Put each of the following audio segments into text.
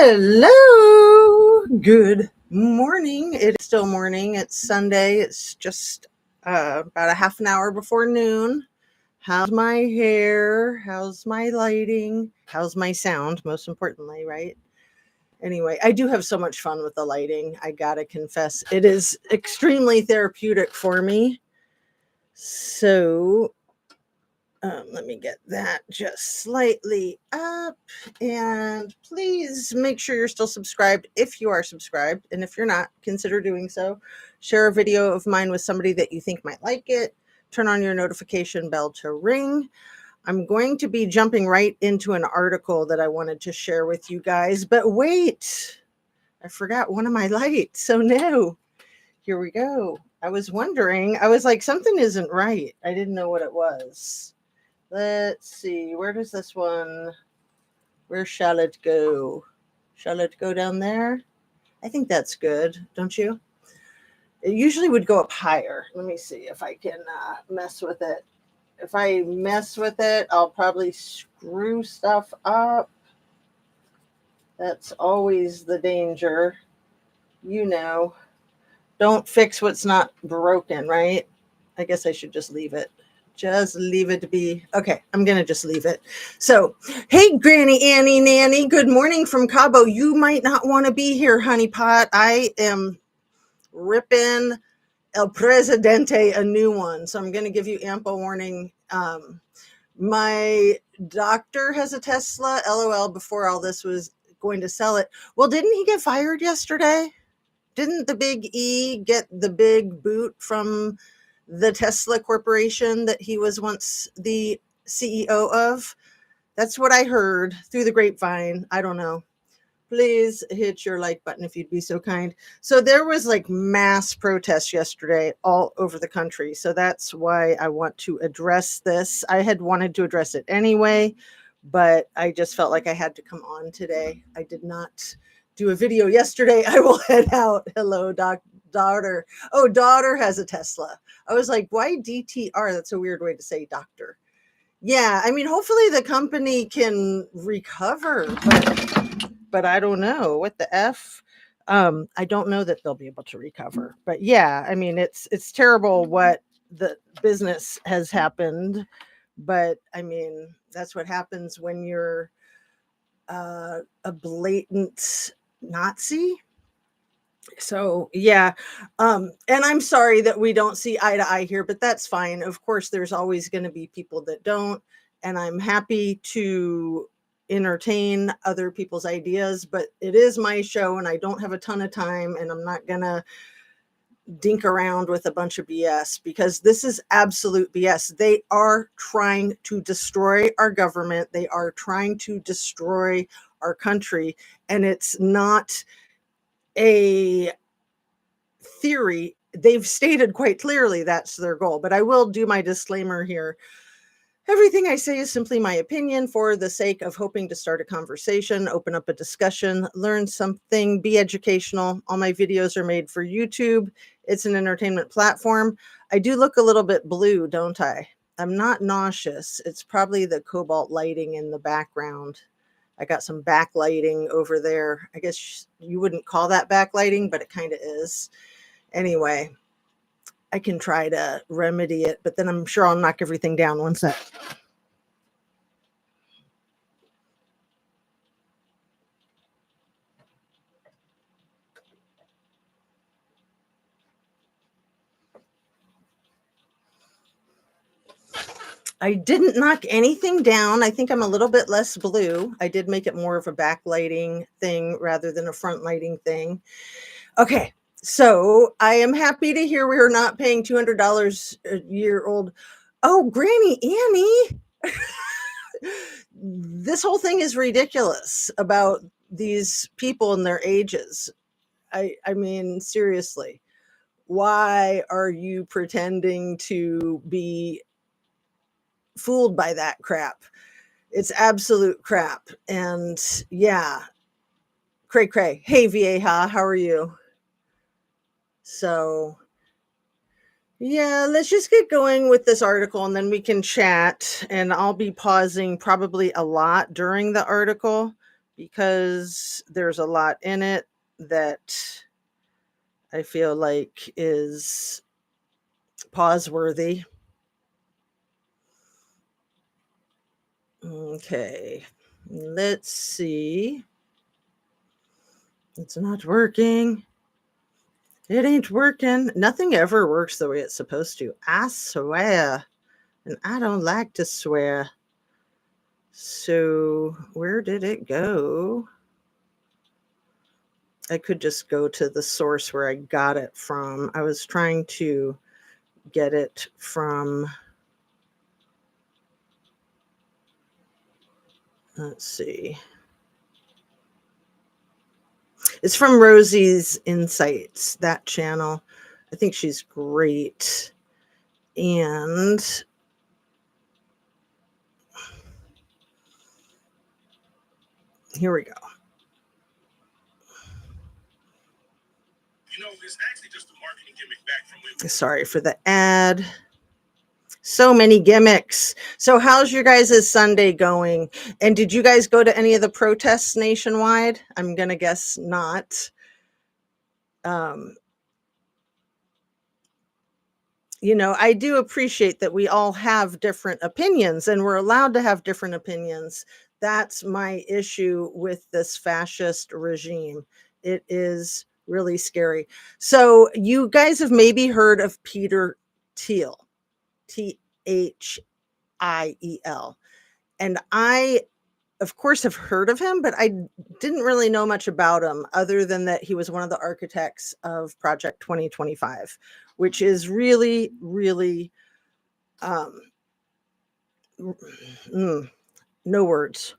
Hello. Good morning. It's still morning. It's Sunday. It's just about a half an hour before noon. How's my hair? How's my lighting? How's my sound? Most importantly, right? Anyway, I do have so much fun with the lighting. I gotta confess, it is extremely therapeutic for me. So let me get that just slightly up. And please make sure you're still subscribed if you are subscribed. And if you're not, consider doing so. Share a video of mine with somebody that you think might like it. Turn on your notification bell to ring. I'm going to be jumping right into an article that I wanted to share with you guys. But wait, I forgot one of my lights. So no, here we go. I was wondering, I was like, something isn't right. I didn't know what it was. Let's see, where shall it go? Shall it go down there? I think that's good, don't you? It usually would go up higher. Let me see if I can mess with it. If I mess with it, I'll probably screw stuff up. That's always the danger. You know, don't fix what's not broken, right? I guess I should just leave it. Just leave it to be. Okay, I'm going to just leave it. So, hey, Granny Annie Nanny, good morning from Cabo. You might not want to be here, honeypot. I am ripping El Presidente a new one. So I'm going to give you ample warning. My doctor has a Tesla, LOL, before all this was going to sell it. Well, didn't he get fired yesterday? Didn't the big E get the big boot from the Tesla Corporation that he was once the CEO of? That's what I heard through the grapevine. I don't know. Please hit your like button if you'd be so kind. So there was like mass protests yesterday all over the country. So that's why I want to address this. I had wanted to address it anyway, but I just felt like I had to come on today. I did not do a video yesterday. I will head out. Hello, daughter. Oh, daughter has a Tesla. I was like, why DTR? That's a weird way to say doctor. Yeah, I mean, hopefully the company can recover, but I don't know what the F. I don't know that they'll be able to recover. But yeah, I mean, it's terrible what the business has happened. But I mean, that's what happens when you're a blatant Nazi. So yeah, and I'm sorry that we don't see eye to eye here, but that's fine. Of course, there's always going to be people that don't, and I'm happy to entertain other people's ideas, but it is my show and I don't have a ton of time, and I'm not going to dink around with a bunch of BS because this is absolute BS. They are trying to destroy our government. They are trying to destroy our country, and it's not a theory. They've stated quite clearly that's their goal, but I will do my disclaimer here. Everything I say is simply my opinion for the sake of hoping to start a conversation, open up a discussion, learn something, be educational. All my videos are made for YouTube. It's an entertainment platform. I do look a little bit blue, don't I? I'm not nauseous. It's probably the cobalt lighting in the background. I got some backlighting over there. I guess you wouldn't call that backlighting, but it kind of is. Anyway, I can try to remedy it, but then I'm sure I'll knock everything down one sec. I didn't knock anything down. I think I'm a little bit less blue. I did make it more of a backlighting thing rather than a front lighting thing. Okay, so I am happy to hear we are not paying $200 a year old. Oh, Granny Annie. This whole thing is ridiculous about these people and their ages. I mean, seriously, why are you pretending to be fooled by that crap? It's absolute crap. And yeah, cray cray. Hey, Vieja, how are you? So yeah, let's just get going with this article and then we can chat. And I'll be pausing probably a lot during the article because there's a lot in it that I feel like is pause worthy. Okay, let's see. It's not working. It ain't working. Nothing ever works the way it's supposed to. I swear. And I don't like to swear. So, where did it go? I could just go to the source where I got it from. I was trying to get it from, let's see. It's from Rosie's Insights, that channel. I think she's great. And here we go. It's actually just a marketing gimmick back from Sorry for the ad. So many gimmicks. So how's your guys' Sunday going? And did you guys go to any of the protests nationwide? I'm going to guess not. I do appreciate that we all have different opinions and we're allowed to have different opinions. That's my issue with this fascist regime. It is really scary. So you guys have maybe heard of Peter Thiel, Thiel. And I, of course, have heard of him, but I didn't really know much about him other than that he was one of the architects of Project 2025, which is really, really, no words.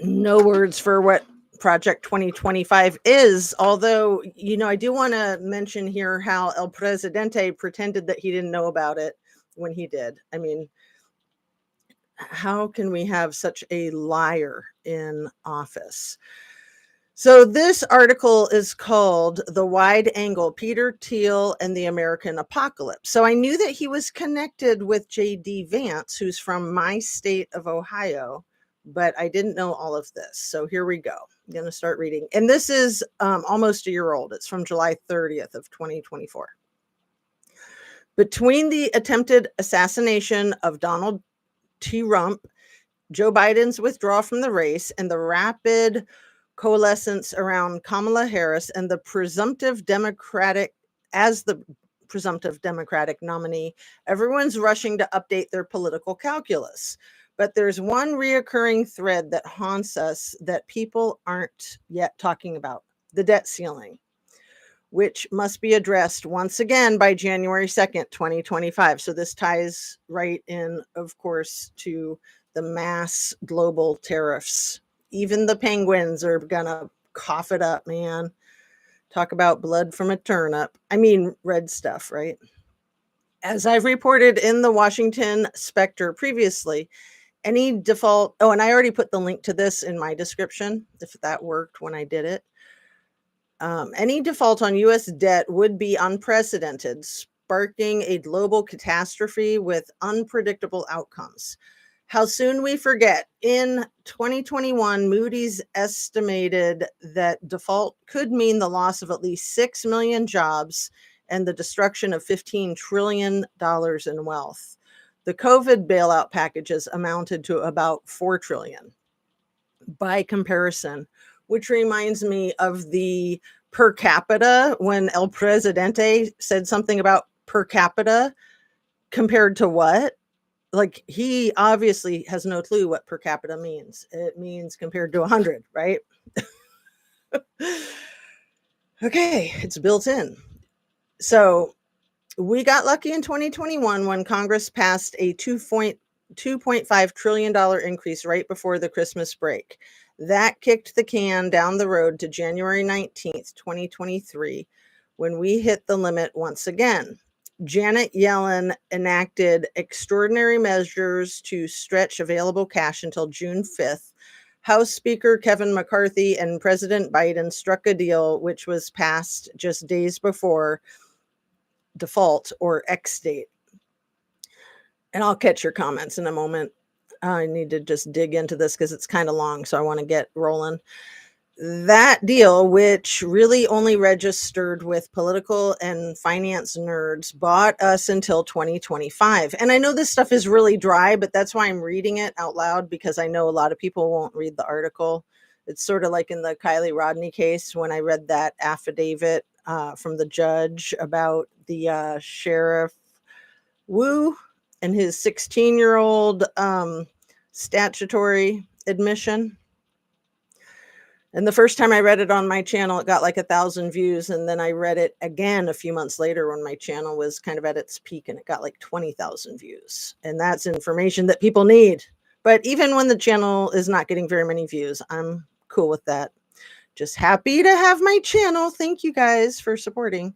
No words for what Project 2025 is. Although, I do want to mention here how El Presidente pretended that he didn't know about it when he did. I mean, how can we have such a liar in office? So this article is called The Wide Angle, Peter Thiel and the American Apocalypse. So I knew that he was connected with J.D. Vance, who's from my state of Ohio, but I didn't know all of this. So here we go. I'm going to start reading. And this is almost a year old. It's from July 30th of 2024. Between the attempted assassination of Donald T. Rump, Joe Biden's withdrawal from the race, and the rapid coalescence around Kamala Harris and the presumptive Democratic nominee, everyone's rushing to update their political calculus. But there's one reoccurring thread that haunts us that people aren't yet talking about: the debt ceiling, which must be addressed once again by January 2nd, 2025. So this ties right in, of course, to the mass global tariffs. Even the penguins are gonna cough it up, man. Talk about blood from a turnip. I mean, red stuff, right? As I've reported in the Washington Spectre previously, any default, and I already put the link to this in my description, if that worked when I did it. Any default on U.S. debt would be unprecedented, sparking a global catastrophe with unpredictable outcomes. How soon we forget. In 2021, Moody's estimated that default could mean the loss of at least 6 million jobs and the destruction of $15 trillion in wealth. The COVID bailout packages amounted to about $4 trillion. By comparison, which reminds me of the per capita, when El Presidente said something about per capita compared to what? Like, he obviously has no clue what per capita means. It means compared to 100, right? Okay, it's built in. So we got lucky in 2021 when Congress passed a $2.5 trillion increase right before the Christmas break. That kicked the can down the road to January 19th, 2023, when we hit the limit once again. Janet Yellen enacted extraordinary measures to stretch available cash until June 5th. House Speaker Kevin McCarthy and President Biden struck a deal which was passed just days before default or X date. And I'll catch your comments in a moment. I need to just dig into this because it's kind of long, so I want to get rolling. That deal, which really only registered with political and finance nerds, bought us until 2025. And I know this stuff is really dry, but that's why I'm reading it out loud, because I know a lot of people won't read the article. It's sort of like in the Kylie Rodney case when I read that affidavit from the judge about the sheriff Wu and his 16-year-old statutory admission. And the first time I read it on my channel, it got like 1,000 views. And then I read it again a few months later when my channel was kind of at its peak, and it got like 20,000 views. And that's information that people need. But even when the channel is not getting very many views, I'm cool with that. Just happy to have my channel. Thank you guys for supporting.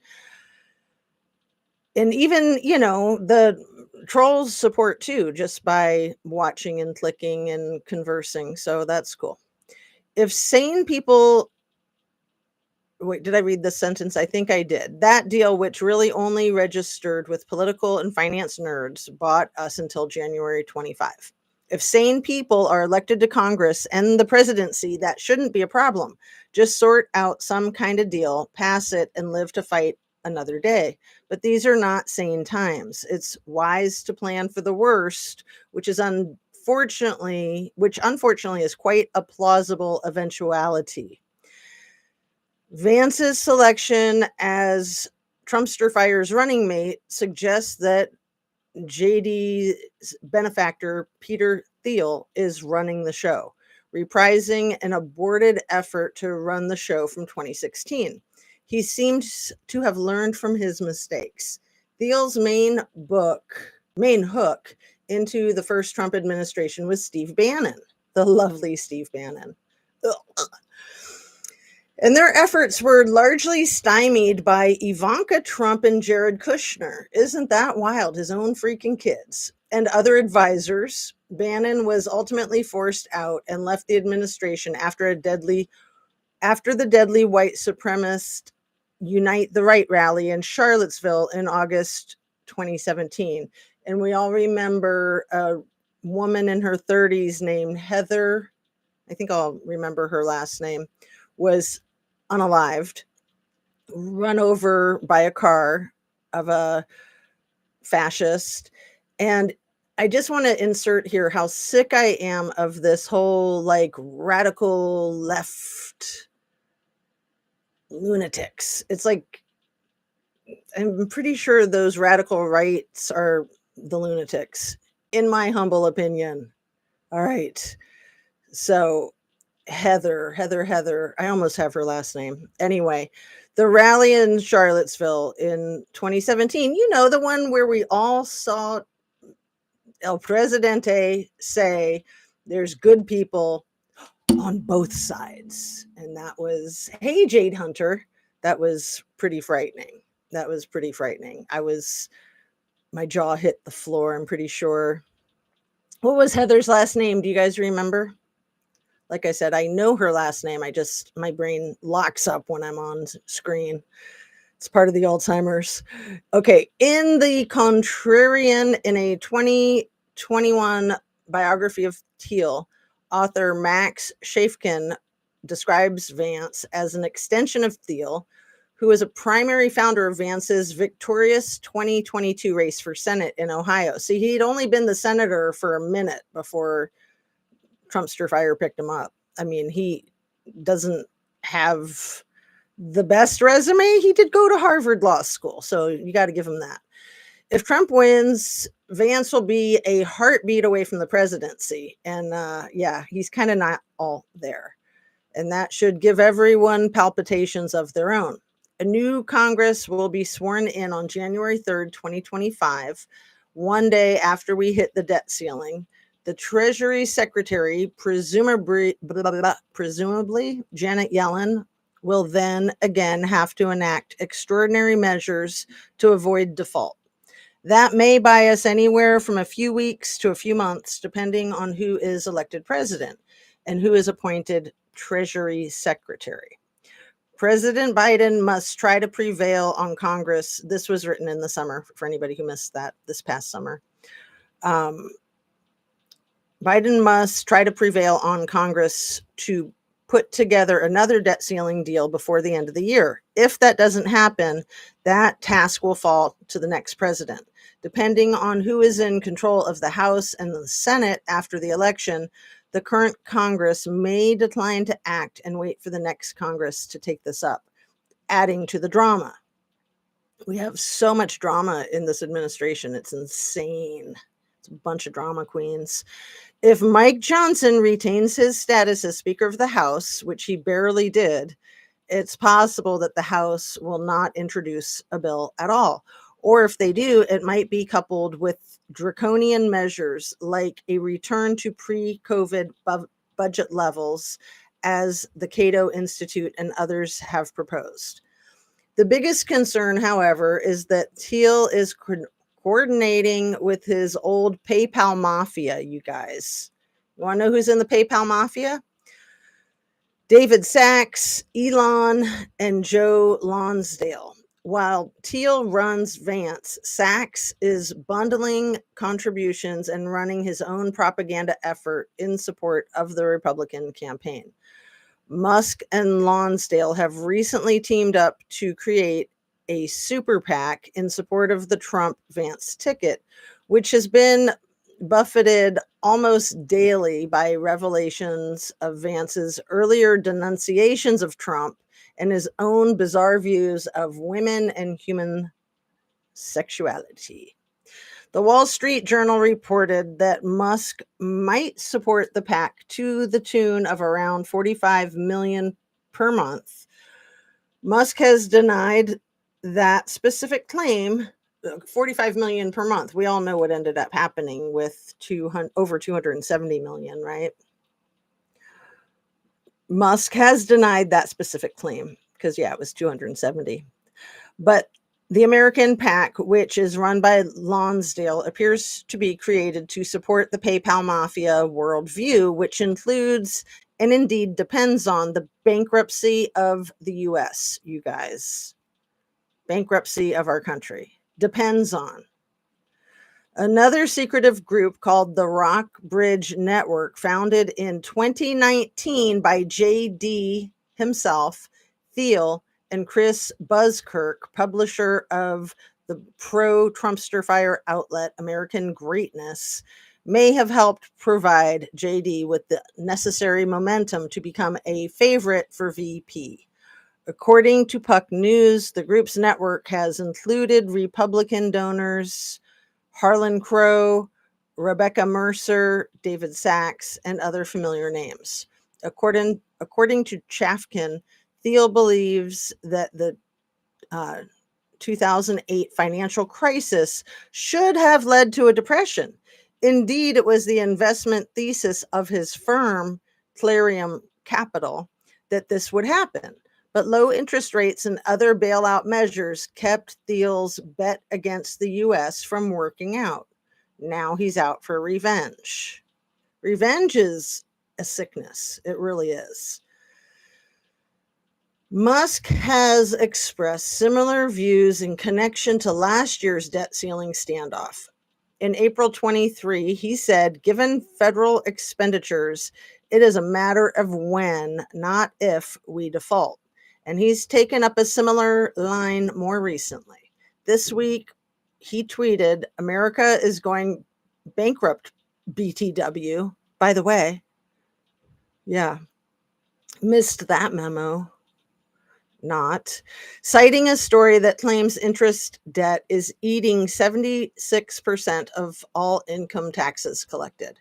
And even, the trolls support too, just by watching and clicking and conversing. So that's cool. If sane people, wait, did I read this sentence? I think I did. That deal, which really only registered with political and finance nerds, bought us until January 25. If sane people are elected to Congress and the presidency, that shouldn't be a problem. Just sort out some kind of deal, pass it, and live to fight another day. But these are not sane times. It's wise to plan for the worst, which unfortunately is quite a plausible eventuality. Vance's selection as Trumpster Fire's running mate suggests that JD's benefactor, Peter Thiel, is running the show, reprising an aborted effort to run the show from 2016. He seems to have learned from his mistakes. Thiel's main hook into the first Trump administration was Steve Bannon, the lovely Steve Bannon. Ugh. And their efforts were largely stymied by Ivanka Trump and Jared Kushner. Isn't that wild? His own freaking kids. And other advisors. Bannon was ultimately forced out and left the administration after the deadly white supremacist Unite the Right rally in Charlottesville in August 2017. And we all remember a woman in her 30s named Heather, I think I'll remember her last name, was unalived, run over by a car of a fascist. And I just want to insert here how sick I am of this whole like radical left lunatics. It's like, I'm pretty sure those radical rights are the lunatics, in my humble opinion. All right. So Heather, I almost have her last name. Anyway, the rally in Charlottesville in 2017, the one where we all saw El Presidente say there's good people on both sides. And that was, hey, Jade Hunter. That was pretty frightening. My jaw hit the floor, I'm pretty sure. What was Heather's last name? Do you guys remember? Like I said, I know her last name. My brain locks up when I'm on screen. It's part of the Alzheimer's. Okay. In The Contrarian, in a 2021 biography of Thiel, author Max Shafkin describes Vance as an extension of Thiel, who was a primary founder of Vance's victorious 2022 race for Senate in Ohio. See, he'd only been the senator for a minute before Trumpster Fire picked him up. I mean, he doesn't have the best resume. He did go to Harvard Law School, so you got to give him that. If Trump wins, Vance will be a heartbeat away from the presidency. And he's kind of not all there. And that should give everyone palpitations of their own. A new Congress will be sworn in on January 3rd, 2025, one day after we hit the debt ceiling. The Treasury Secretary, presumably Janet Yellen, will then again have to enact extraordinary measures to avoid default. That may buy us anywhere from a few weeks to a few months, depending on who is elected president and who is appointed Treasury Secretary. President Biden must try to prevail on Congress. This was written in the summer for anybody who missed that this past summer. Biden must try to prevail on Congress to put together another debt ceiling deal before the end of the year. If that doesn't happen, that task will fall to the next president. Depending on who is in control of the House and the Senate after the election, the current Congress may decline to act and wait for the next Congress to take this up, adding to the drama. We have so much drama in this administration. It's insane. It's a bunch of drama queens. If Mike Johnson retains his status as Speaker of the House, which he barely did, it's possible that the House will not introduce a bill at all. Or if they do, it might be coupled with draconian measures like a return to pre-COVID budget levels, as the Cato Institute and others have proposed. The biggest concern, however, is that Thiel is coordinating with his old PayPal mafia, you guys. You want to know who's in the PayPal mafia? David Sachs, Elon, and Joe Lonsdale. While Thiel runs Vance, Sachs is bundling contributions and running his own propaganda effort in support of the Republican campaign. Musk and Lonsdale have recently teamed up to create a super PAC in support of the Trump Vance ticket, which has been buffeted almost daily by revelations of Vance's earlier denunciations of Trump and his own bizarre views of women and human sexuality. The Wall Street Journal reported that Musk might support the PAC to the tune of around $45 million per month. Musk has denied that specific claim, $45 million per month. We all know what ended up happening with over $270 million, right? Musk has denied that specific claim because, yeah, it was 270. But the American PAC, which is run by Lonsdale, appears to be created to support the PayPal mafia worldview, which includes and indeed depends on the bankruptcy of the U.S., you guys. Bankruptcy of our country. Depends on. Another secretive group called the Rock Bridge Network, founded in 2019 by J.D. himself, Thiel, and Chris Buzzkirk, publisher of the pro-Trumpster fire outlet American Greatness, may have helped provide JD with the necessary momentum to become a favorite for VP. According to Puck News, the group's network has included Republican donors Harlan Crow, Rebecca Mercer, David Sachs, and other familiar names. According to Chafkin, Thiel believes that the 2008 financial crisis should have led to a depression. Indeed, it was the investment thesis of his firm, Clarium Capital, that this would happen. But low interest rates and other bailout measures kept Thiel's bet against the U.S. from working out. Now he's out for revenge. Revenge is a sickness. It really is. Musk has expressed similar views in connection to last year's debt ceiling standoff. In April 23, he said, given federal expenditures, it is a matter of when, not if, we default. And he's taken up a similar line more recently. This week, he tweeted, America is going bankrupt, BTW. By the way, yeah, missed that memo. Not. Citing a story that claims interest debt is eating 76% of all income taxes collected.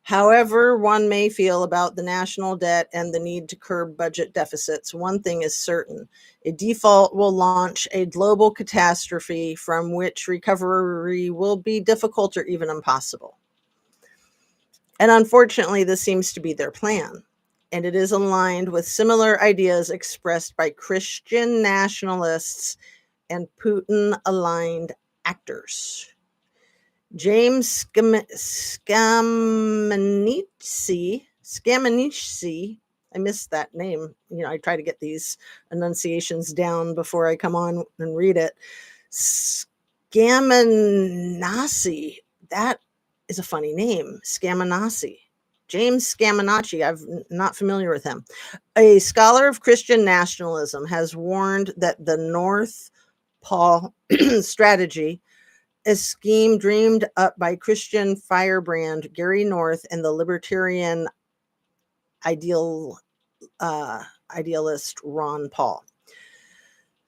However one may feel about the national debt and the need to curb budget deficits, one thing is certain. A default will launch a global catastrophe from which recovery will be difficult or even impossible. And unfortunately, this seems to be their plan. And it is aligned with similar ideas expressed by Christian nationalists and Putin-aligned actors. James Scamanici, I missed that name. I try to get these enunciations down before I come on and read it. Scamanasi, that is a funny name, Scamanasi. James Scaminacci, not familiar with him, a scholar of Christian nationalism, has warned that the North Pole strategy, a scheme dreamed up by Christian firebrand Gary North and the libertarian idealist Ron Paul.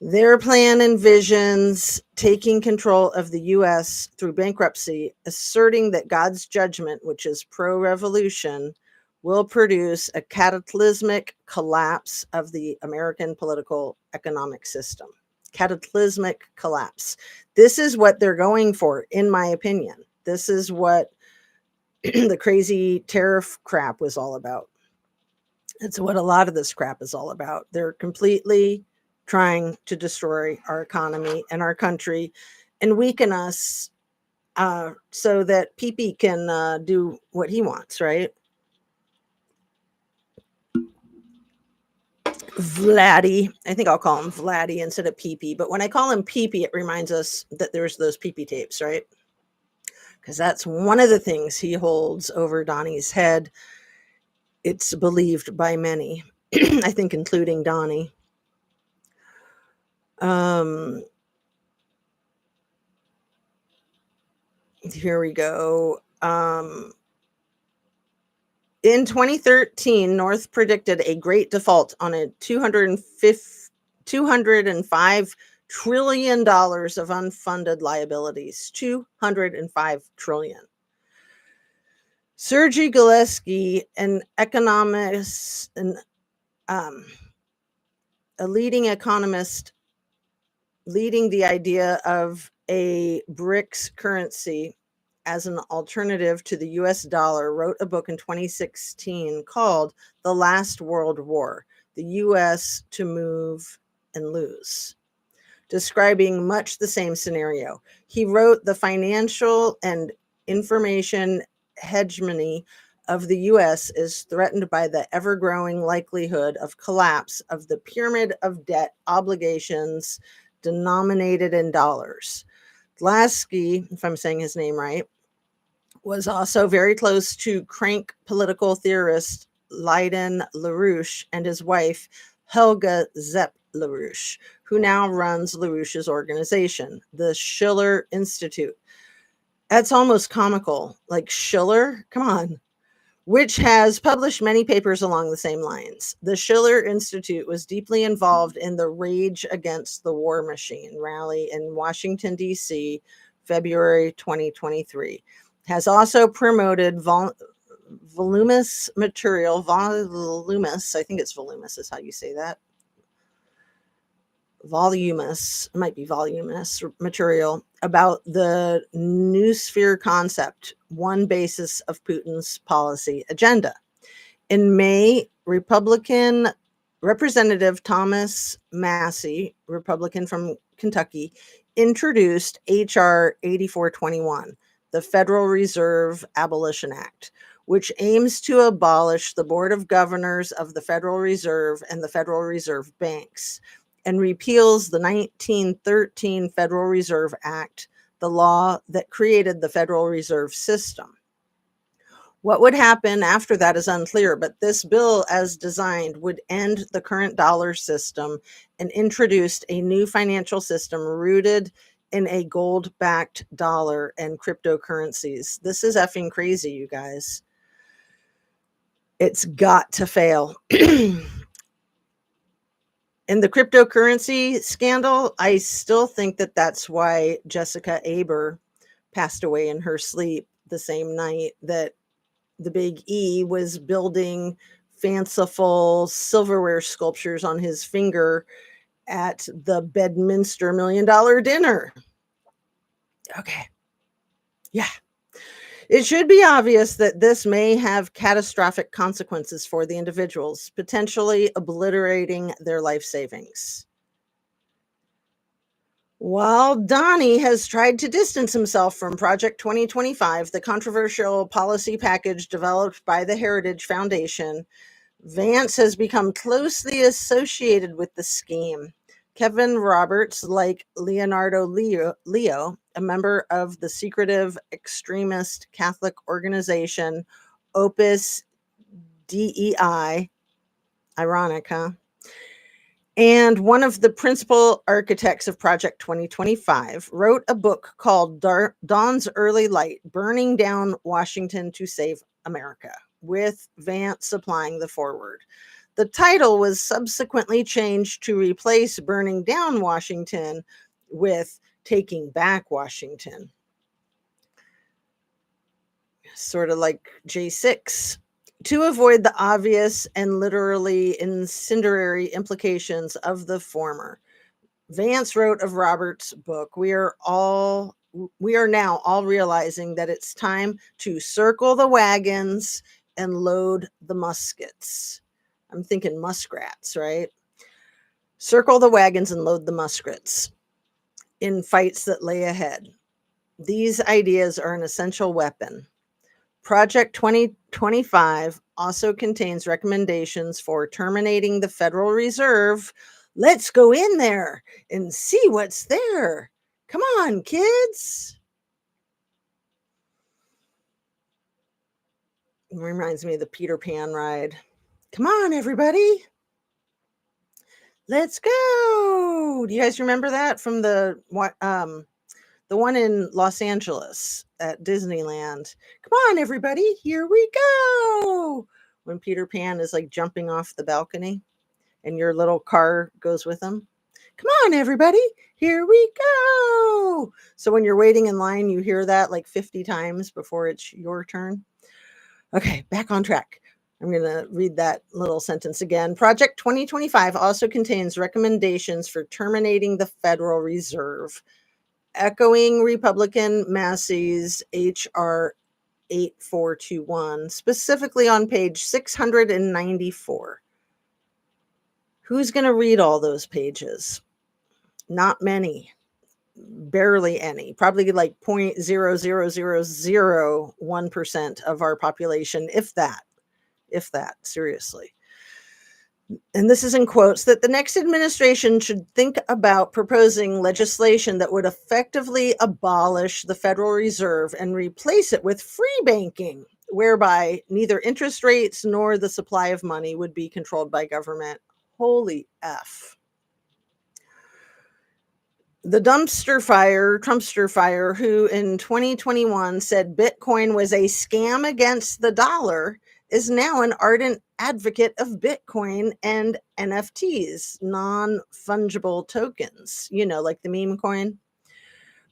Their plan envisions taking control of the U.S. through bankruptcy, asserting that God's judgment, which is pro-revolution, will produce a cataclysmic collapse of the American political economic system. Cataclysmic collapse. This is what they're going for, in my opinion. This is what the crazy tariff crap was all about. It's what a lot of this crap is all about. They're completely trying to destroy our economy and our country and weaken us so that PP can do what he wants, right? Vladdy. I think I'll call him Vladdy instead of PP. But when I call him PP, it reminds us that there's those PP tapes, right? Because that's one of the things he holds over Donnie's head. It's believed by many, I think, including Donnie. Here we go. In 2013, North predicted a great default on a $205 trillion of unfunded liabilities. $205 trillion. Sergey Gillespie, an economist, a leading economist, leading the idea of a BRICS currency as an alternative to the US dollar, wrote a book in 2016 called The Last World War, The US to Move and Lose, describing much the same scenario. He wrote the financial and information hegemony of the US is threatened by the ever-growing likelihood of collapse of the pyramid of debt obligations denominated in dollars. Glaske, if I'm saying his name right, was also very close to crank political theorist Lyndon LaRouche and his wife, Helga Zepp LaRouche, who now runs LaRouche's organization, the Schiller Institute. That's almost comical. Like, Schiller? Come on. Which has published many papers along the same lines. The Schiller Institute was deeply involved in the Rage Against the War Machine rally in Washington, D.C., February 2023. Has also promoted voluminous material, voluminous, I think it's voluminous is how you say that. Voluminous, it might be voluminous material about the noosphere concept, one basis of Putin's policy agenda. In May, Republican Representative Thomas Massie, Republican from Kentucky, introduced H.R. 8421, the Federal Reserve Abolition Act, which aims to abolish the Board of Governors of the Federal Reserve and the Federal Reserve Banks, and repeals the 1913 Federal Reserve Act, the law that created the Federal Reserve System. What would happen after that is unclear, but this bill, as designed, would end the current dollar system and introduce a new financial system rooted in a gold-backed dollar and cryptocurrencies. This is effing crazy, you guys. It's got to fail. In the cryptocurrency scandal, I still think that that's why Jessica Aber passed away in her sleep the same night that the Big E was building fanciful silverware sculptures on his finger at the Bedminster $1 million dinner. Okay. Yeah. It should be obvious that this may have catastrophic consequences for the individuals, potentially obliterating their life savings. While Donnie has tried to distance himself from Project 2025, the controversial policy package developed by the Heritage Foundation, Vance has become closely associated with the scheme. Kevin Roberts, like Leonardo Leo, a member of the secretive extremist Catholic organization Opus DEI. Ironic, huh? And one of the principal architects of Project 2025 wrote a book called Dawn's Early Light, Burning Down Washington to Save America, with Vance supplying the foreword. The title was subsequently changed to replace Burning Down Washington with Taking Back Washington. Sort of like J6. To avoid the obvious and literally incendiary implications of the former, Vance wrote of Robert's book, we are now all realizing that it's time to circle the wagons and load the muskets. I'm thinking muskrats, right? Circle the wagons and load the muskets in fights that lay ahead. These ideas are an essential weapon. Project 2025 also contains recommendations for terminating the Federal Reserve. Let's go in there and see what's there. Come on, kids. It reminds me of the Peter Pan ride. Come on, everybody. Let's go. Do you guys remember that from the one in Los Angeles at Disneyland? Come on, everybody, here we go. When Peter Pan is like jumping off the balcony and your little car goes with him. Come on, everybody, here we go. So when you're waiting in line, you hear that like 50 times before it's your turn. Okay, back on track. I'm going to read that little sentence again. Project 2025 also contains recommendations for terminating the Federal Reserve, echoing Republican Massey's H.R. 8421, specifically on page 694. Who's going to read all those pages? Not many. Barely any. Probably like 0.00001% of our population, if that, seriously. And this is in quotes, that the next administration should think about proposing legislation that would effectively abolish the Federal Reserve and replace it with free banking, whereby neither interest rates nor the supply of money would be controlled by government. Holy F. The Trumpster Fire, who in 2021 said Bitcoin was a scam against the dollar, is now an ardent advocate of Bitcoin and NFTs, non-fungible tokens, like the meme coin,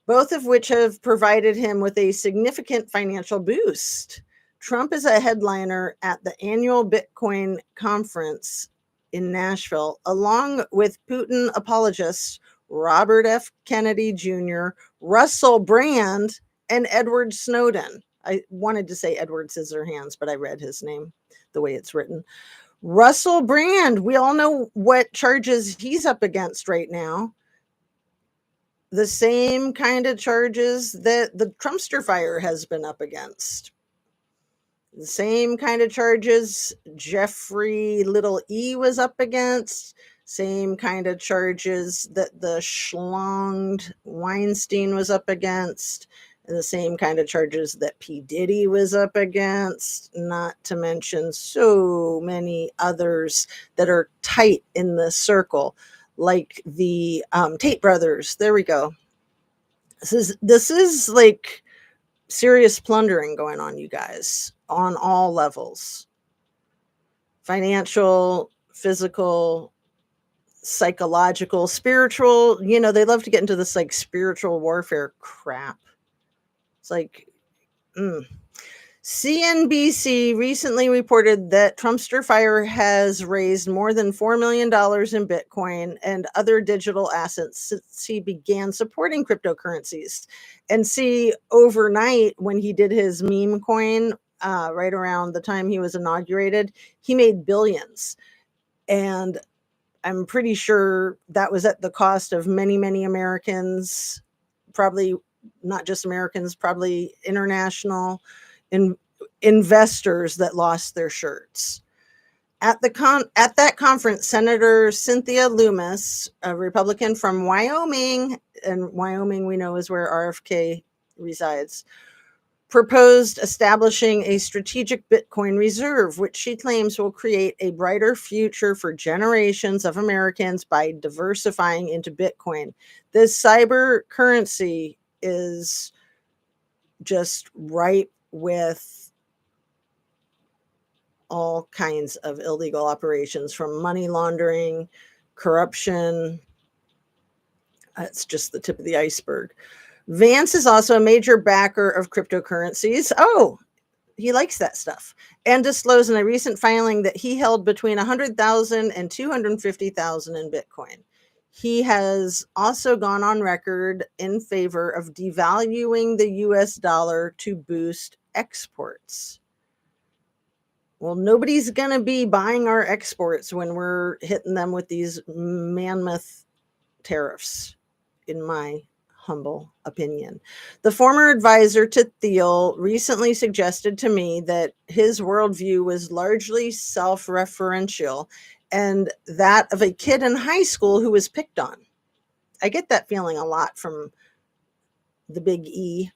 both of which have provided him with a significant financial boost. Trump is a headliner at the annual Bitcoin conference in Nashville, along with Putin apologists Robert F. Kennedy Jr., Russell Brand, and Edward Snowden. I wanted to say Edward Scissorhands, but I read his name the way it's written. Russell Brand, we all know what charges he's up against right now. The same kind of charges that the Trumpster Fire has been up against. The same kind of charges Jeffrey Little E was up against. Same kind of charges that the schlonged Weinstein was up against. And the same kind of charges that P. Diddy was up against, not to mention so many others that are tight in the circle, like the Tate brothers. There we go. This is like serious plundering going on, you guys, on all levels. Financial, physical, psychological, spiritual. They love to get into this like spiritual warfare crap. It's like, CNBC recently reported that Trumpster Fire has raised more than $4 million in Bitcoin and other digital assets since he began supporting cryptocurrencies. And see, overnight, when he did his meme coin, right around the time he was inaugurated, he made billions. And I'm pretty sure that was at the cost of many, many Americans, probably not just Americans, probably international investors that lost their shirts. At that conference, Senator Cynthia Loomis, a Republican from Wyoming, and Wyoming we know is where RFK resides, proposed establishing a strategic Bitcoin reserve, which she claims will create a brighter future for generations of Americans by diversifying into Bitcoin. This cyber currency is just ripe with all kinds of illegal operations, from money laundering, corruption. It's just the tip of the iceberg. Vance is also a major backer of cryptocurrencies. Oh, he likes that stuff. And disclosed in a recent filing that he held between 100,000 and 250,000 in Bitcoin. He has also gone on record in favor of devaluing the US dollar to boost exports. Well, nobody's going to be buying our exports when we're hitting them with these mammoth tariffs, in my humble opinion. The former advisor to Thiel recently suggested to me that his worldview was largely self-referential and that of a kid in high school who was picked on. I get that feeling a lot from the big E.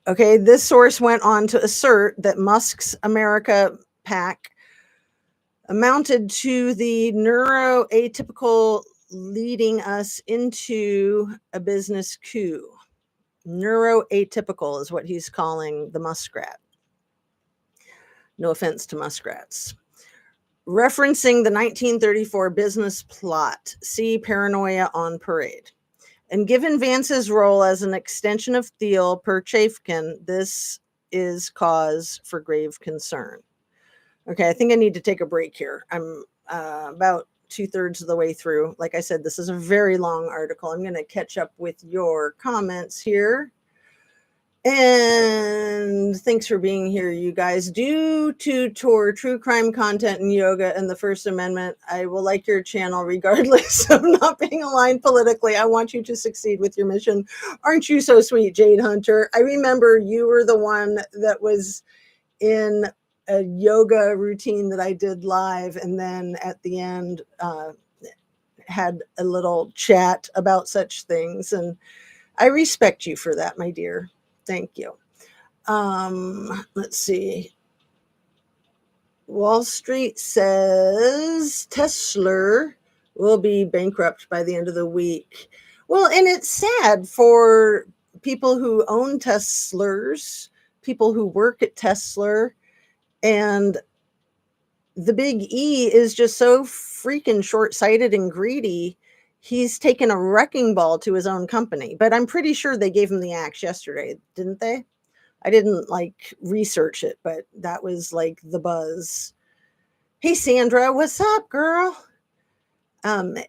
Okay, this source went on to assert that Musk's America PAC amounted to the neuroatypical leading us into a business coup. Neuroatypical is what he's calling the muskrat. No offense to muskrats. Referencing the 1934 business plot, see Paranoia on Parade. And given Vance's role as an extension of Thiel per Chafkin, this is cause for grave concern. Okay, I think I need to take a break here. I'm about 2/3 of the way through. Like I said, this is a very long article. I'm going to catch up with your comments here. And thanks for being here, you guys. Due to tour true crime content and yoga and the First Amendment, I will like your channel regardless of not being aligned politically. I want you to succeed with your mission. Aren't you so sweet, Jade Hunter? I remember you were the one that was in a yoga routine that I did live, and then at the end had a little chat about such things. And I respect you for that, my dear. Thank you. Let's see. Wall Street says Tesler will be bankrupt by the end of the week. Well, and it's sad for people who own Teslers, people who work at Tesler, and the big E is just so freaking short-sighted and greedy. He's taken a wrecking ball to his own company, but I'm pretty sure they gave him the axe yesterday, didn't they? I didn't research it, but that was the buzz. Hey, Sandra, what's up, girl?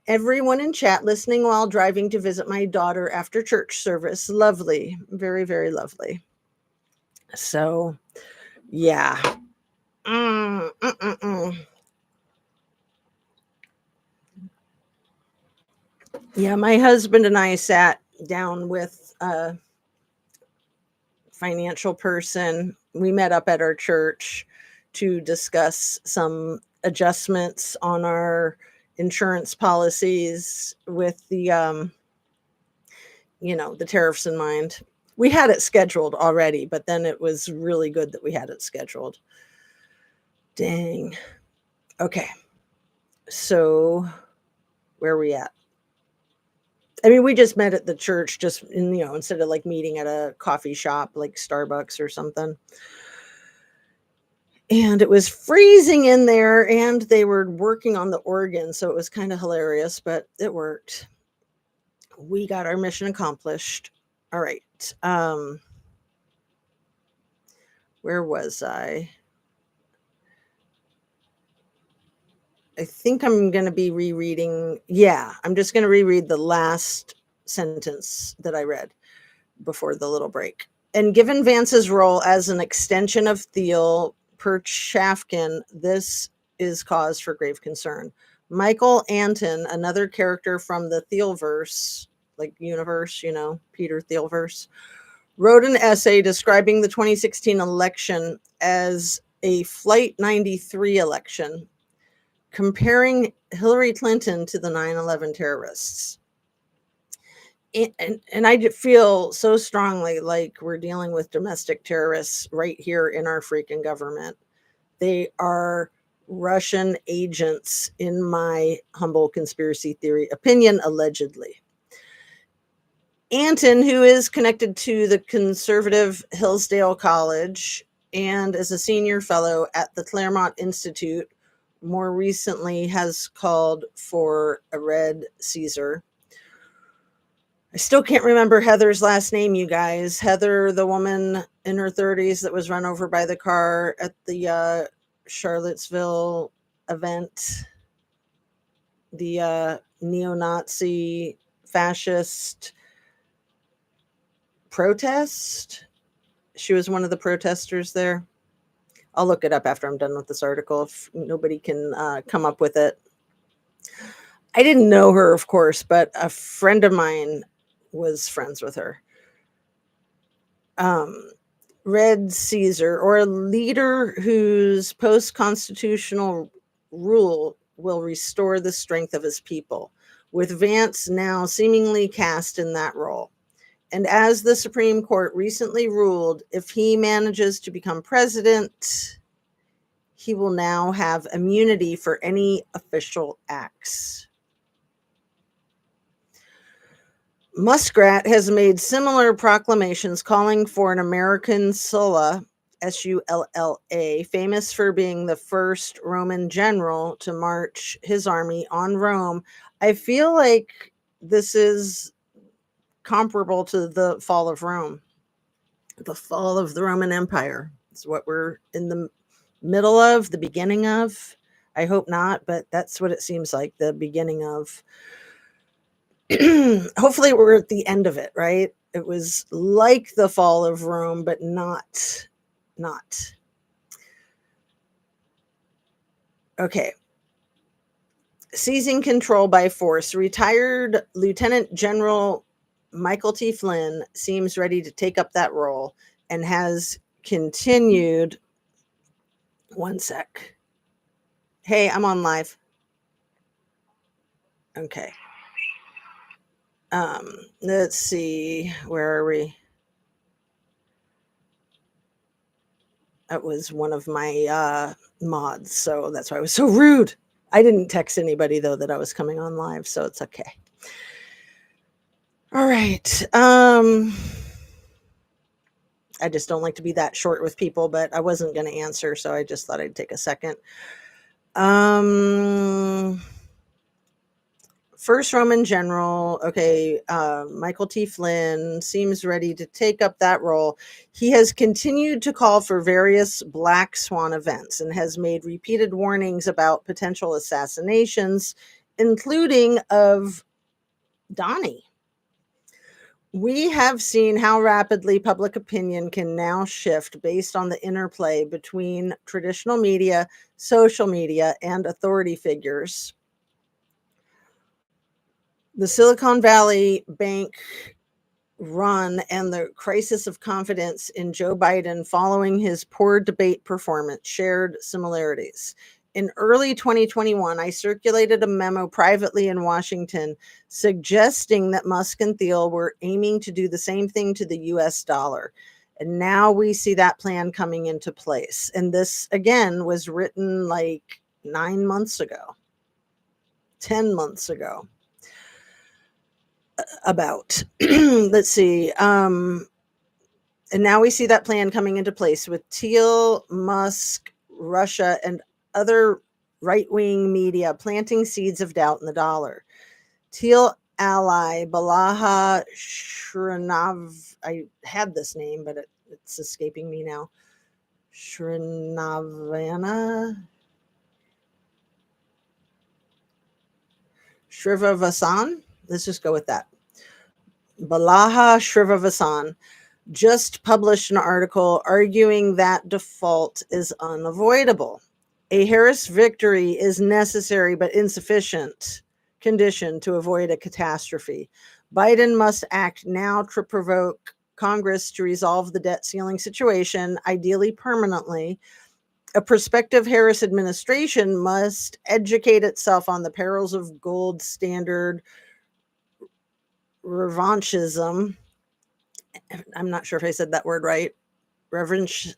Everyone in chat listening while driving to visit my daughter after church service. Lovely. Very, very lovely. So, yeah. Yeah, my husband and I sat down with a financial person. We met up at our church to discuss some adjustments on our insurance policies with the the tariffs in mind. We had it scheduled already, but then it was really good that we had it scheduled. Dang. Okay. So where are we at? I mean, we just met at the church, just instead of meeting at a coffee shop like Starbucks or something. And it was freezing in there, and they were working on the organ, so it was kind of hilarious, but it worked. We got our mission accomplished. All right. Where was I? I think I'm going to be rereading. Yeah, I'm just going to reread the last sentence that I read before the little break. And given Vance's role as an extension of Thiel per Chafkin, this is cause for grave concern. Michael Anton, another character from the Thielverse, universe, Peter Thielverse, wrote an essay describing the 2016 election as a Flight 93 election, comparing Hillary Clinton to the 9/11 terrorists. And I feel so strongly like we're dealing with domestic terrorists right here in our freaking government. They are Russian agents, in my humble conspiracy theory opinion, allegedly. Anton, who is connected to the conservative Hillsdale College and is a senior fellow at the Claremont Institute, more recently has called for a red Caesar. I still can't remember Heather's last name, you guys. Heather, the woman in her 30s that was run over by the car at the Charlottesville event, the neo-Nazi fascist protest. She was one of the protesters there. I'll look it up after I'm done with this article if nobody can come up with it. I didn't know her, of course, but a friend of mine was friends with her. Red Caesar, or a leader whose post-constitutional rule will restore the strength of his people, with Vance now seemingly cast in that role. And as the Supreme Court recently ruled, if he manages to become president, he will now have immunity for any official acts. Muskrat has made similar proclamations calling for an American Sulla, Sulla, famous for being the first Roman general to march his army on Rome. I feel like this is comparable to the fall of Rome. The fall of the Roman Empire is what we're in the middle of, the beginning of. I hope not, but that's what it seems like, the beginning of. Hopefully we're at the end of it, right? It was like the fall of Rome, but not. Okay. Seizing control by force. Retired Lieutenant General Michael T. Flynn seems ready to take up that role and has continued. One sec. Hey, I'm on live. Okay. Let's see. Where are we? That was one of my mods, so that's why I was so rude. I didn't text anybody, though, that I was coming on live, so it's okay. All right. I just don't like to be that short with people, but I wasn't going to answer, so I just thought I'd take a second. First Roman general, okay, Michael T. Flynn seems ready to take up that role. He has continued to call for various black swan events and has made repeated warnings about potential assassinations, including of Donnie. We have seen how rapidly public opinion can now shift based on the interplay between traditional media, social media, and authority figures. The Silicon Valley Bank run and the crisis of confidence in Joe Biden following his poor debate performance shared similarities. In early 2021, I circulated a memo privately in Washington suggesting that Musk and Thiel were aiming to do the same thing to the US dollar. And now we see that plan coming into place. And this, again, was written like 9 months ago, 10 months ago. About let's see, and now we see that plan coming into place with Thiel, Musk, Russia, and other right-wing media planting seeds of doubt in the dollar. Thiel ally Balaha Shrinav, I had this name, but it's escaping me now. Shrivavasan. Let's just go with that. Balaha Srinivasan just published an article arguing that default is unavoidable. A Harris victory is necessary but insufficient condition to avoid a catastrophe. Biden must act now to provoke Congress to resolve the debt ceiling situation, ideally permanently. A prospective Harris administration must educate itself on the perils of gold standard revanchism. I'm not sure if I said that word right. Reverencism.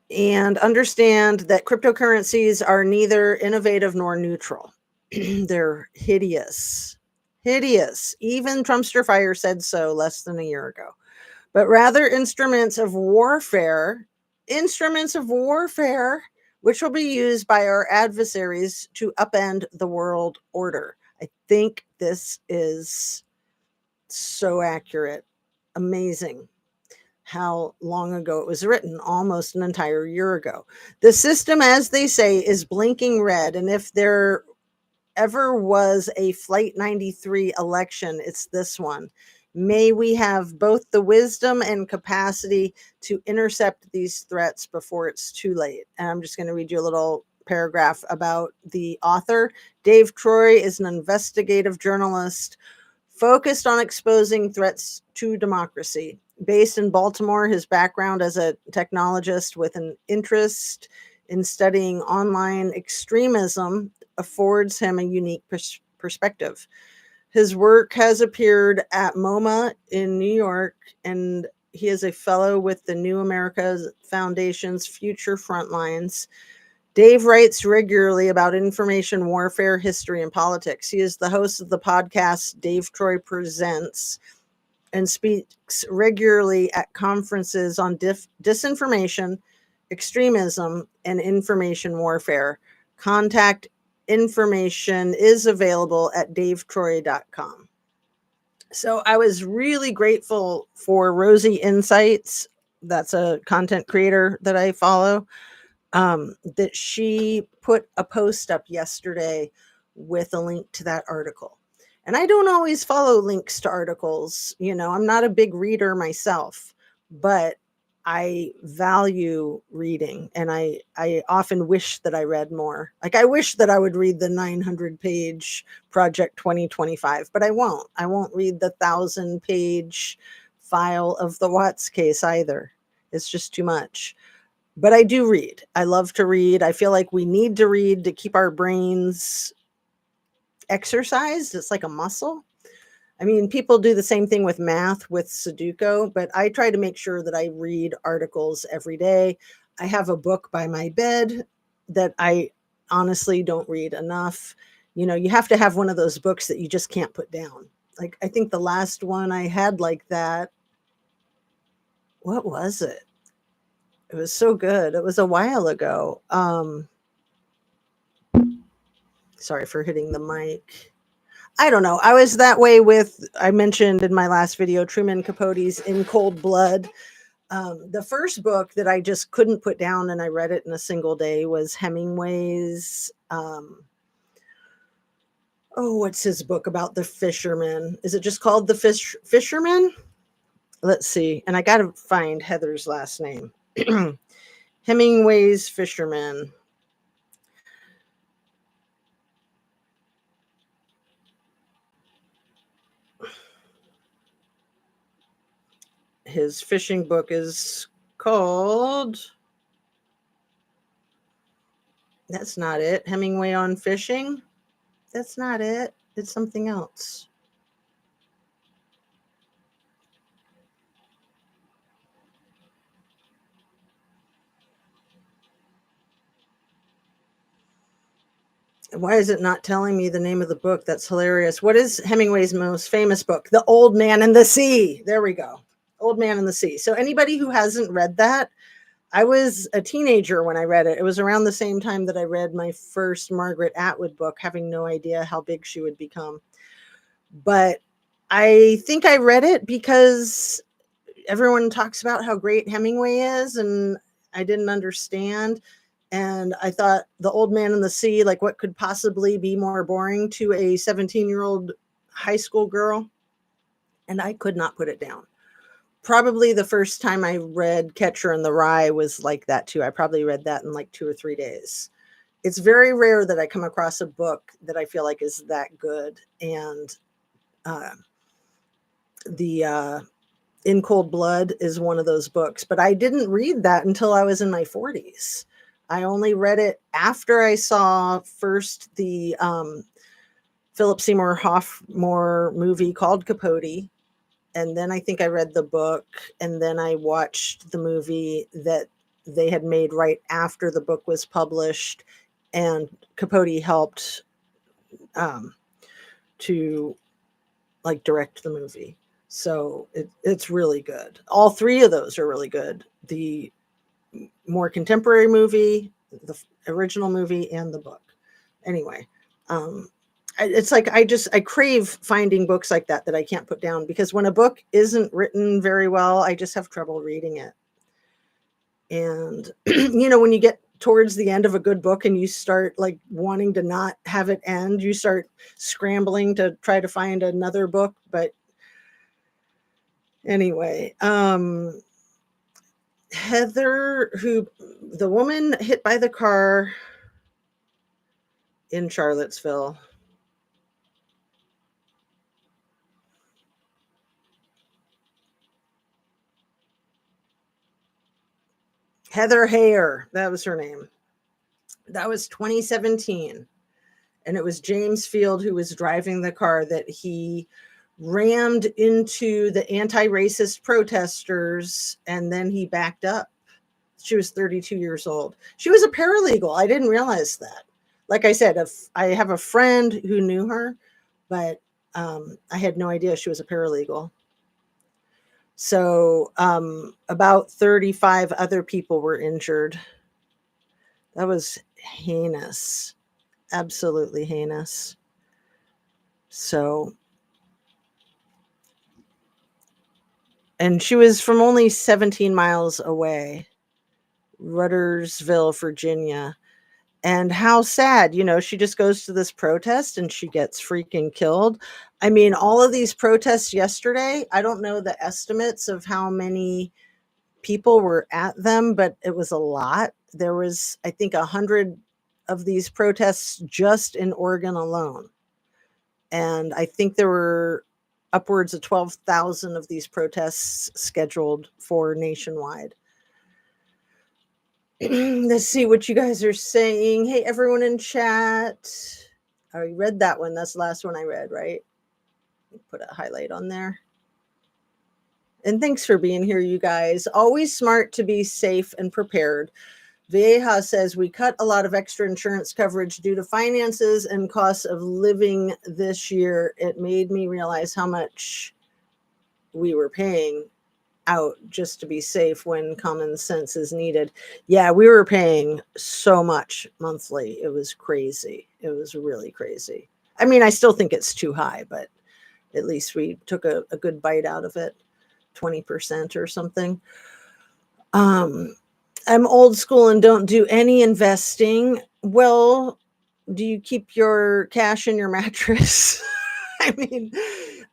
And understand that cryptocurrencies are neither innovative nor neutral. They're hideous. Hideous. Even Trumpster Fire said so less than a year ago. But rather instruments of warfare, which will be used by our adversaries to upend the world order. I think this is so accurate. Amazing how long ago it was written, almost an entire year ago. The system, as they say, is blinking red. And if there ever was a Flight 93 election, it's this one. May we have both the wisdom and capacity to intercept these threats before it's too late. And I'm just going to read you a little paragraph about the author. Dave Troy is an investigative journalist focused on exposing threats to democracy. Based in Baltimore, his background as a technologist with an interest in studying online extremism affords him a unique perspective. His work has appeared at MoMA in New York, and he is a fellow with the New America Foundation's Future Frontlines. Dave writes regularly about information warfare, history, and politics. He is the host of the podcast Dave Troy Presents and speaks regularly at conferences on disinformation, extremism, and information warfare. Contact information is available at davetroy.com. So I was really grateful for Rosie Insights. That's a content creator that I follow. That she put a post up yesterday with a link to that article. And I don't always follow links to articles. I'm not a big reader myself, but I value reading, and I often wish that I read more. Like, I wish that I would read the 900-page Project 2025, but I won't. I won't read the 1,000-page file of the Watts case either. It's just too much. But I do read. I love to read. I feel like we need to read to keep our brains exercised. It's like a muscle. I mean, people do the same thing with math, with Sudoku, but I try to make sure that I read articles every day. I have a book by my bed that I honestly don't read enough. You have to have one of those books that you just can't put down. Like, I think the last one I had like that, what was it? It was so good. It was a while ago. Sorry for hitting the mic. I don't know. I was that way I mentioned in my last video, Truman Capote's In Cold Blood. The first book that I just couldn't put down, and I read it in a single day, was Hemingway's, what's his book about the fisherman? Is it just called The Fisherman? Let's see. And I got to find Heather's last name. Hemingway's Fisherman. His fishing book is called... That's not it. Hemingway on Fishing. That's not it. It's something else. Why is it not telling me the name of the book? That's hilarious. What is Hemingway's most famous book? The Old Man and the Sea. There we go. Old Man and the Sea. So anybody who hasn't read that, I was a teenager when I read it. It was around the same time that I read my first Margaret Atwood book, having no idea how big she would become. But I think I read it because everyone talks about how great Hemingway is, and I didn't understand. And I thought The Old Man and the Sea, like, what could possibly be more boring to a 17-year-old high school girl? And I could not put it down. Probably the first time I read Catcher in the Rye was like that too. I probably read that in like 2 or 3 days. It's very rare that I come across a book that I feel like is that good. And the In Cold Blood is one of those books, but I didn't read that until I was in my 40s. I only read it after I saw first the Philip Seymour Hoffman movie called Capote. And then I think I read the book, and then I watched the movie that they had made right after the book was published, and Capote helped to like direct the movie. So it's really good. All three of those are really good. The more contemporary movie, the original movie, and the book. Anyway, it's like I crave finding books like that I can't put down, because when a book isn't written very well, I just have trouble reading it. And when you get towards the end of a good book and you start like wanting to not have it end, you start scrambling to try to find another book. But anyway, Heather, the woman hit by the car in Charlottesville. Heather Heyer, that was her name. That was 2017. And it was James Field who was driving the car that he rammed into the anti-racist protesters, and then he backed up. She was 32 years old. She was a paralegal. I didn't realize that. Like I said, I have a friend who knew her, but I had no idea she was a paralegal. So about 35 other people were injured. That was heinous. Absolutely heinous. So, and she was from only 17 miles away, Ruddersville, Virginia. And how sad, she just goes to this protest and she gets freaking killed. I mean, all of these protests yesterday, I don't know the estimates of how many people were at them, but it was a lot. There was, I think, 100 of these protests just in Oregon alone. And I think there were upwards of 12,000 of these protests scheduled for nationwide. Let's see what you guys are saying. Hey, everyone in chat. I read that one. That's the last one I read, right? Put a highlight on there. And thanks for being here, you guys. Always smart to be safe and prepared. Vieja says, we cut a lot of extra insurance coverage due to finances and costs of living this year. It made me realize how much we were paying out just to be safe when common sense is needed. Yeah, we were paying so much monthly. It was crazy. It was really crazy. I mean, I still think it's too high, but at least we took a good bite out of it, 20% or something. I'm old school and don't do any investing. Well, do you keep your cash in your mattress? I mean,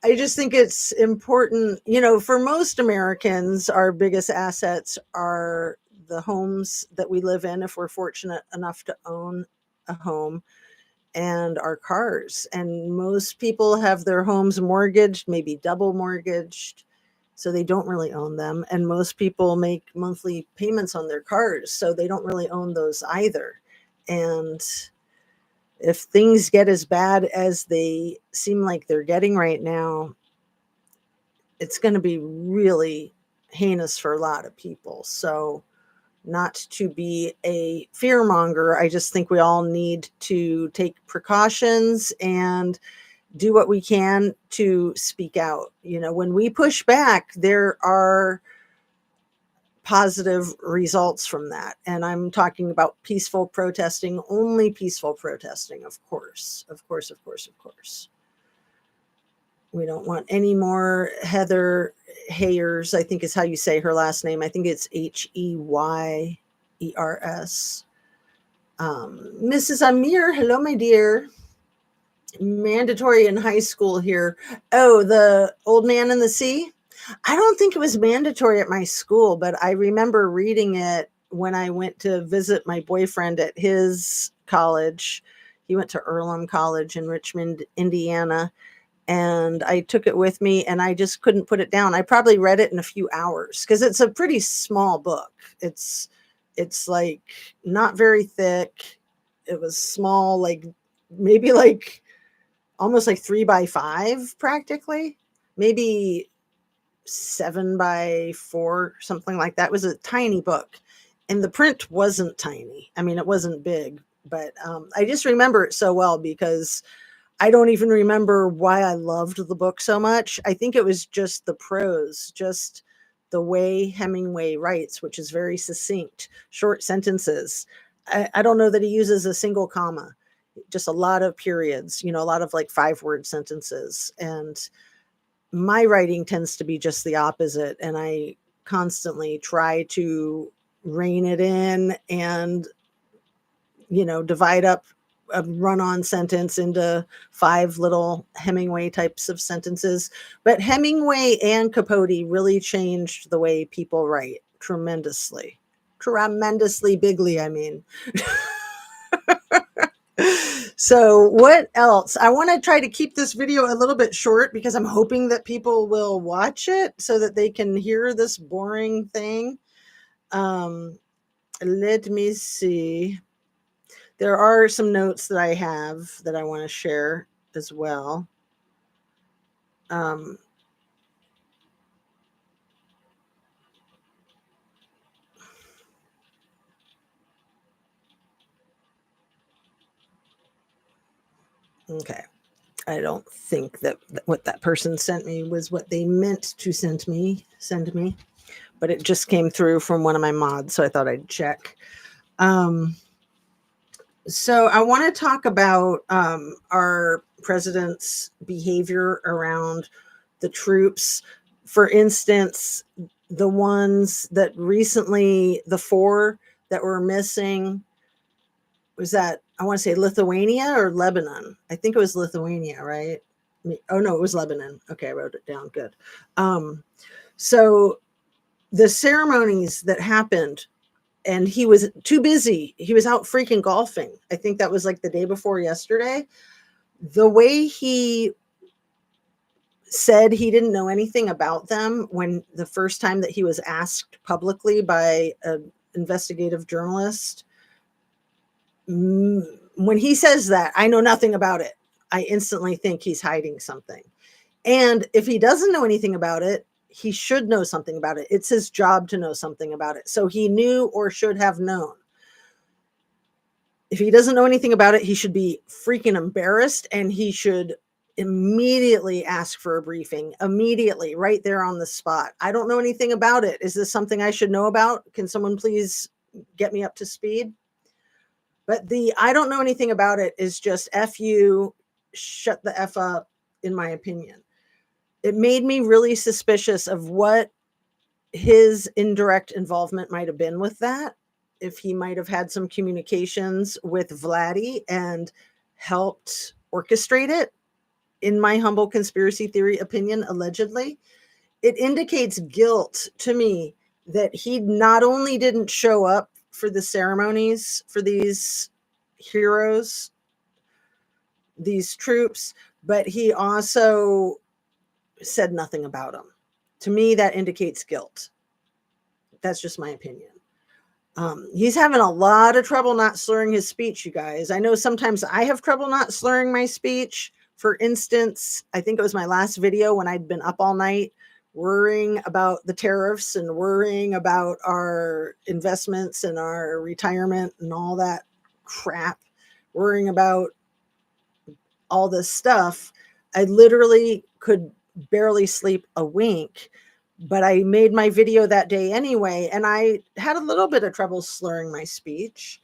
I just think it's important. For most Americans, our biggest assets are the homes that we live in, if we're fortunate enough to own a home, and our cars. And most people have their homes mortgaged, maybe double mortgaged, so they don't really own them. And most people make monthly payments on their cars, so they don't really own those either. And if things get as bad as they seem like they're getting right now, it's going to be really heinous for a lot of people. So, not to be a fearmonger, I just think we all need to take precautions and do what we can to speak out. When we push back, there are positive results from that. And I'm talking about peaceful protesting, only peaceful protesting, of course. We don't want any more Heather Heyers, I think is how you say her last name. I think it's Heyers. Mrs. Amir, hello, my dear. Mandatory in high school here. Oh, the Old Man and the Sea? I don't think it was mandatory at my school, but I remember reading it when I went to visit my boyfriend at his college. He went to Earlham College in Richmond, Indiana, and I took it with me and I just couldn't put it down. I probably read it in a few hours because it's a pretty small book. It's It's like not very thick. It was small, like maybe like almost like 3 by 5 practically, maybe 7 by 4, something like that. It was a tiny book. And the print wasn't tiny. I mean, it wasn't big, but I just remember it so well because I don't even remember why I loved the book so much. I think it was just the prose, just the way Hemingway writes, which is very succinct, short sentences. I don't know that he uses a single comma, just a lot of periods, a lot of like 5-word sentences. And my writing tends to be just the opposite. And I constantly try to rein it in and, divide up a run-on sentence into 5 little Hemingway types of sentences. But Hemingway and Capote really changed the way people write tremendously. Tremendously bigly, I mean. So what else? I want to try to keep this video a little bit short because I'm hoping that people will watch it so that they can hear this boring thing. Let me see. There are some notes that I have that I want to share as well. Okay. I don't think that what that person sent me was what they meant to send me, but it just came through from one of my mods, so I thought I'd check. So I want to talk about our president's behavior around the troops. For instance, the ones that recently, the 4 that were missing, was that, I want to say Lithuania or Lebanon? I think it was Lithuania, right? Oh no, it was Lebanon. Okay, I wrote it down. Good. So the ceremonies that happened, and he was too busy. He was out freaking golfing. I think that was like the day before yesterday. The way he said he didn't know anything about them when the first time that he was asked publicly by an investigative journalist, when he says that, I know nothing about it, I instantly think he's hiding something. And if he doesn't know anything about it, he should know something about it. It's his job to know something about it. So he knew or should have known. If he doesn't know anything about it, he should be freaking embarrassed, and he should immediately ask for a briefing, immediately, right there on the spot. I don't know anything about it. Is this something I should know about? Can someone please get me up to speed? But the I don't know anything about it is just F you, shut the F up, in my opinion. It made me really suspicious of what his indirect involvement might have been with that. If he might have had some communications with Vladdy and helped orchestrate it, in my humble conspiracy theory opinion, allegedly. It indicates guilt to me that he not only didn't show up for the ceremonies for these heroes, these troops, but he also said nothing about them. To me, that indicates guilt. That's just my opinion. He's having a lot of trouble not slurring his speech, you guys. I know sometimes I have trouble not slurring my speech. For instance, I think it was my last video when I'd been up all night worrying about the tariffs and worrying about our investments and our retirement and all that crap, worrying about all this stuff. I literally could barely sleep a wink, but I made my video that day anyway, and I had a little bit of trouble slurring my speech,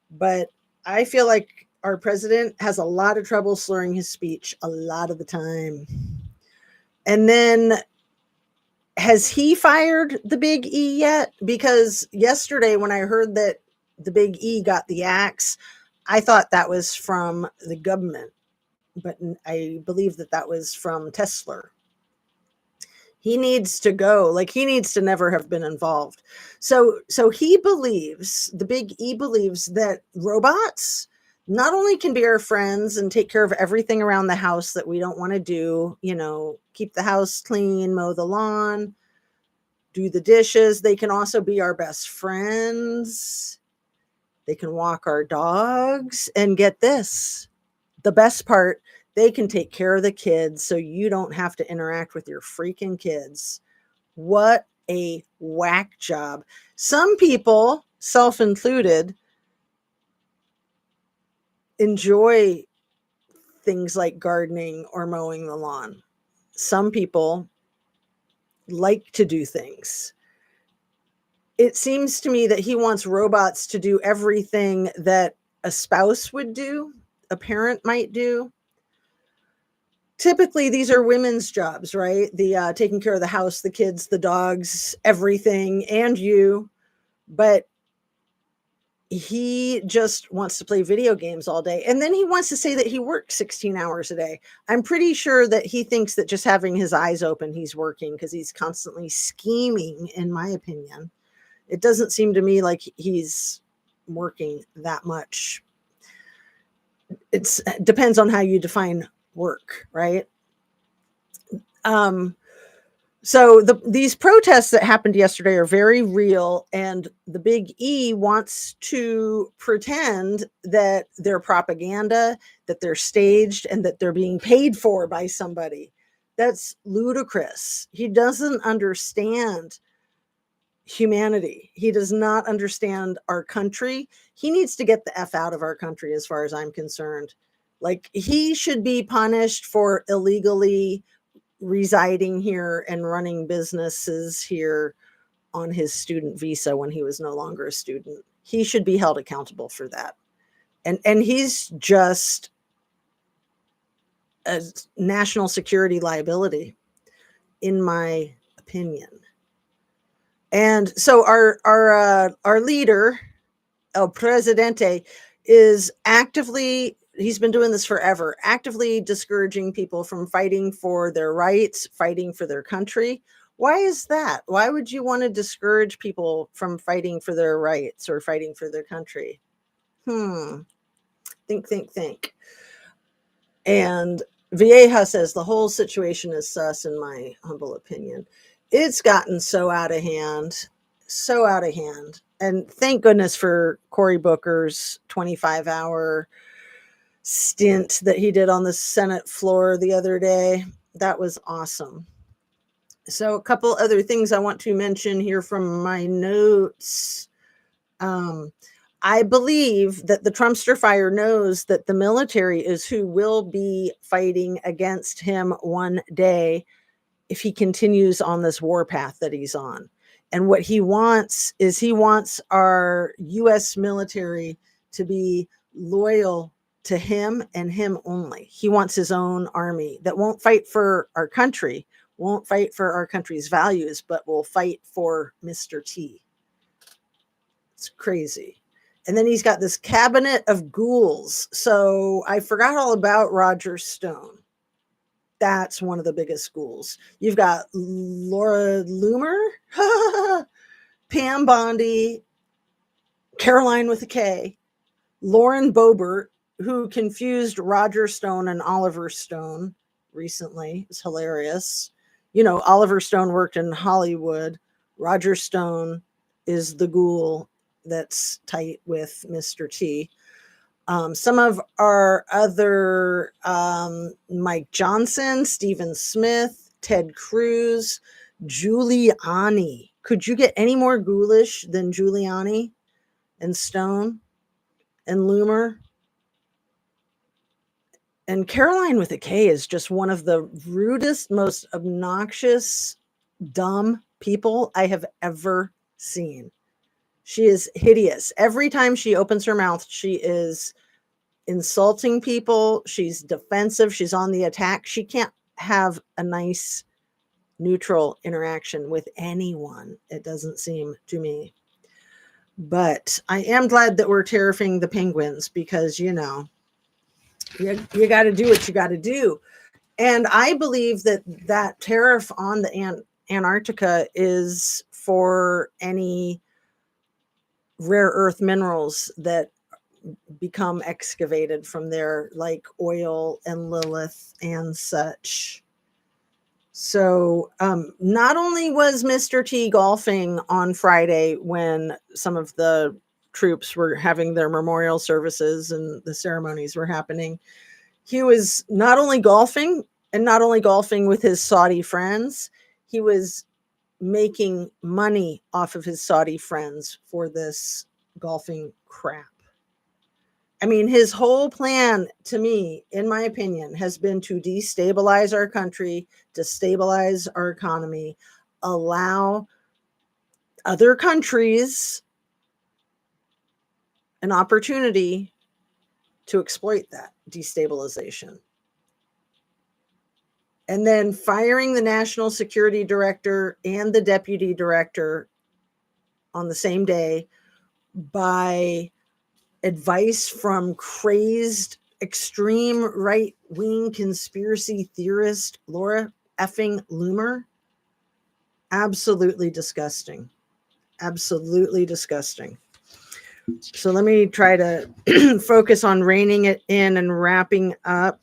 but I feel like our president has a lot of trouble slurring his speech a lot of the time. And then, has he fired the big E yet? Because yesterday when I heard that the big E got the axe, I thought that was from the government, but I believe that that was from Tesler. He needs to go. Like, he needs to never have been involved. So he believes, the big E believes, that robots not only can be our friends and take care of everything around the house that we don't want to do, keep the house clean, mow the lawn, do the dishes. They can also be our best friends. They can walk our dogs. And get this, the best part, they can take care of the kids so you don't have to interact with your freaking kids. What a whack job. Some people, self included, enjoy things like gardening or mowing the lawn. Some people like to do things. It seems to me that he wants robots to do everything that a spouse would do, a parent might do. Typically, these are women's jobs, right? The taking care of the house, the kids, the dogs, everything, and you. But he just wants to play video games all day. And then he wants to say that he works 16 hours a day. I'm pretty sure that he thinks that just having his eyes open, he's working, because he's constantly scheming, in my opinion. It doesn't seem to me like he's working that much. It depends on how you define work, right? So these protests that happened yesterday are very real, and the Big E wants to pretend that they're propaganda, that they're staged, and that they're being paid for by somebody. That's ludicrous. He doesn't understand humanity. He does not understand our country. He needs to get the F out of our country, as far as I'm concerned. Like, he should be punished for illegally residing here and running businesses here on his student visa when he was no longer a student. He should be held accountable for that. And he's just a national security liability, in my opinion. And so our leader, El Presidente, is actively, he's been doing this forever, actively discouraging people from fighting for their rights, fighting for their country. Why is that? Why would you want to discourage people from fighting for their rights or fighting for their country? Think. And Vieja says the whole situation is sus, in my humble opinion. It's gotten so out of hand. And thank goodness for Cory Booker's 25-hour stint that he did on the Senate floor the other day. That was awesome. So a couple other things I want to mention here from my notes. I believe that the Trumpster fire knows that the military is who will be fighting against him one day if he continues on this war path that he's on. And what he wants is, he wants our U.S. military to be loyal to him and him only. He wants his own army that won't fight for our country, won't fight for our country's values, but will fight for Mr. T. It's crazy. And then he's got this cabinet of ghouls. So I forgot all about Roger Stone. That's one of the biggest schools. You've got Laura Loomer, Pam Bondi, Caroline with a K, Lauren Boebert, who confused Roger Stone and Oliver Stone recently. It's hilarious. You know, Oliver Stone worked in Hollywood. Roger Stone is the ghoul that's tight with Mr. T. Some of our other, Mike Johnson, Stephen Smith, Ted Cruz, Giuliani. Could you get any more ghoulish than Giuliani and Stone and Loomer? And Caroline with a K is just one of the rudest, most obnoxious, dumb people I have ever seen. She is hideous. Every time she opens her mouth, she is insulting people. She's defensive. She's on the attack. She can't have a nice, neutral interaction with anyone, it doesn't seem to me. But I am glad that we're tariffing the penguins, because, you know, you got to do what you got to do. And I believe that that tariff on the Antarctica is for any rare earth minerals that become excavated from there, like oil and Lilith and such. So not only was Mr. T golfing on Friday when some of the troops were having their memorial services and the ceremonies were happening, he was not only golfing and not only golfing with his Saudi friends, he was making money off of his Saudi friends for this golfing crap. I mean, his whole plan, to me, in my opinion, has been to destabilize our country, to stabilize our economy, allow other countries an opportunity to exploit that destabilization. And then firing the national security director and the deputy director on the same day by advice from crazed extreme right-wing conspiracy theorist Laura effing Loomer. Absolutely disgusting. Absolutely disgusting. So let me try to focus on reining it in and wrapping up.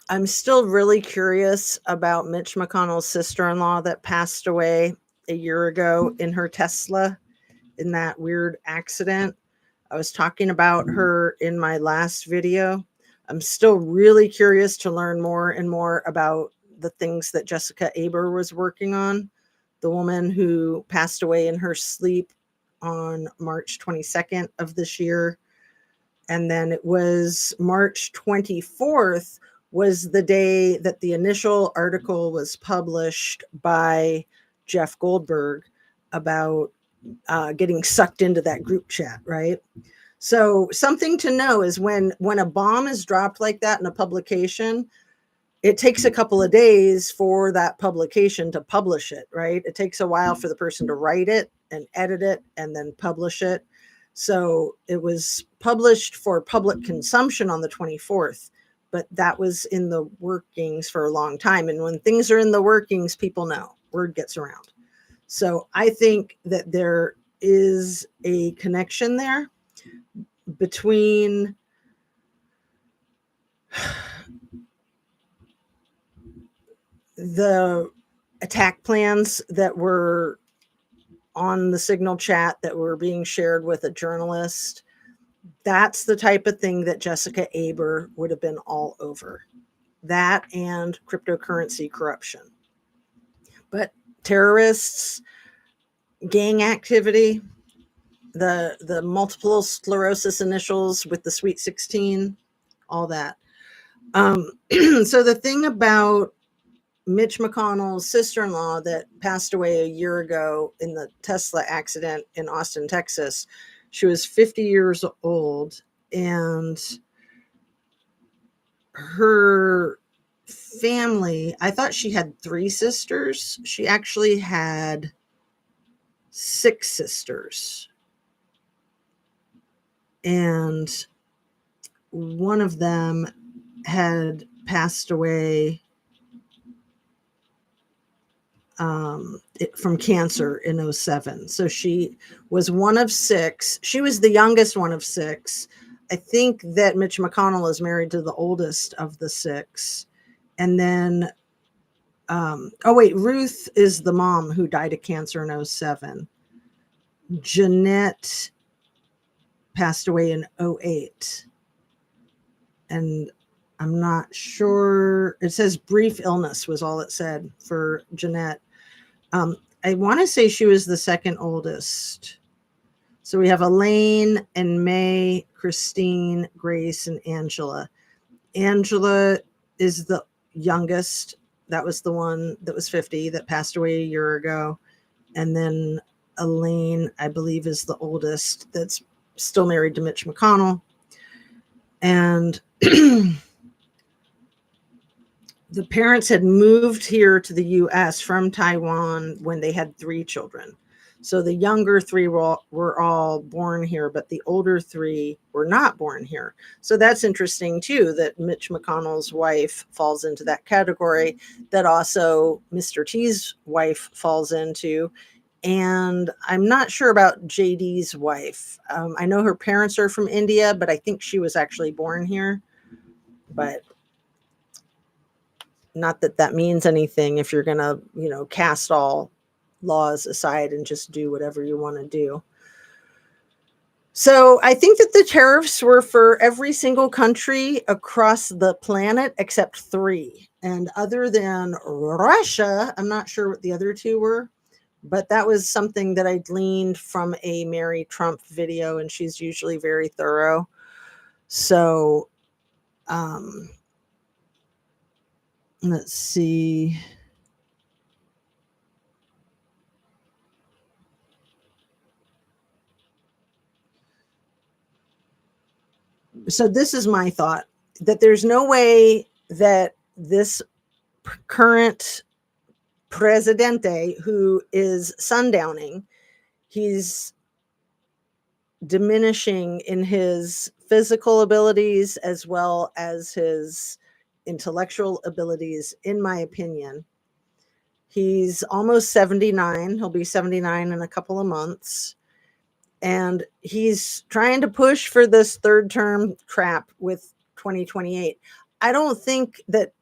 I'm still really curious about Mitch McConnell's sister-in-law that passed away a year ago in her Tesla in that weird accident. I was talking about her in my last video. I'm still really curious to learn more and more about the things that Jessica Aber was working on, the woman who passed away in her sleep on March 22nd of this year. And then it was March 24th was the day that the initial article was published by Jeff Goldberg about getting sucked into that group chat, right? So something to know is when a bomb is dropped like that in a publication, it takes a couple of days for that publication to publish it, right? It takes a while for the person to write it and edit it and then publish it. So it was published for public consumption on the 24th, but that was in the workings for a long time. And when things are in the workings, people know, word gets around. So I think that there is a connection there between the attack plans that were on the Signal chat that were being shared with a journalist. That's the type of thing that Jessica Aber would have been all over. That and cryptocurrency corruption. But terrorists, gang activity, the multiple sclerosis initials with the Sweet 16, all that. So the thing about Mitch McConnell's sister-in-law that passed away a year ago in the Tesla accident in Austin, Texas, she was 50 years old, and her family, I thought she had 3 sisters. She actually had 6 sisters. And one of them had passed away from cancer in 2007. So she was one of 6. She was the youngest one of 6. I think that Mitch McConnell is married to the oldest of the 6. And then, Ruth is the mom who died of cancer in 2007. Jeanette passed away in 2008. And I'm not sure. It says brief illness was all it said for Jeanette. I want to say she was the second oldest. So we have Elaine and May, Christine, Grace, and Angela. Angela is the youngest. That was the one that was 50 that passed away a year ago. And then Elaine, I believe, is the oldest that's still married to Mitch McConnell. And the parents had moved here to the U.S. from Taiwan when they had 3 children. So the younger three were all born here, but the older three were not born here. So that's interesting too, that Mitch McConnell's wife falls into that category, that also Mr. T's wife falls into. And I'm not sure about JD's wife. I know her parents are from India, but I think she was actually born here. But not that that means anything if you're going to, cast all laws aside and just do whatever you want to do. So I think that the tariffs were for every single country across the planet except 3. And other than Russia, I'm not sure what the other 2 were, but that was something that I gleaned from a Mary Trump video, and she's usually very thorough. So let's see. So this is my thought, that there's no way that this current presidente, who is sundowning, he's diminishing in his physical abilities as well as his intellectual abilities, in my opinion. He's almost 79. He'll be 79 in a couple of months. And he's trying to push for this third term crap with 2028. I don't think that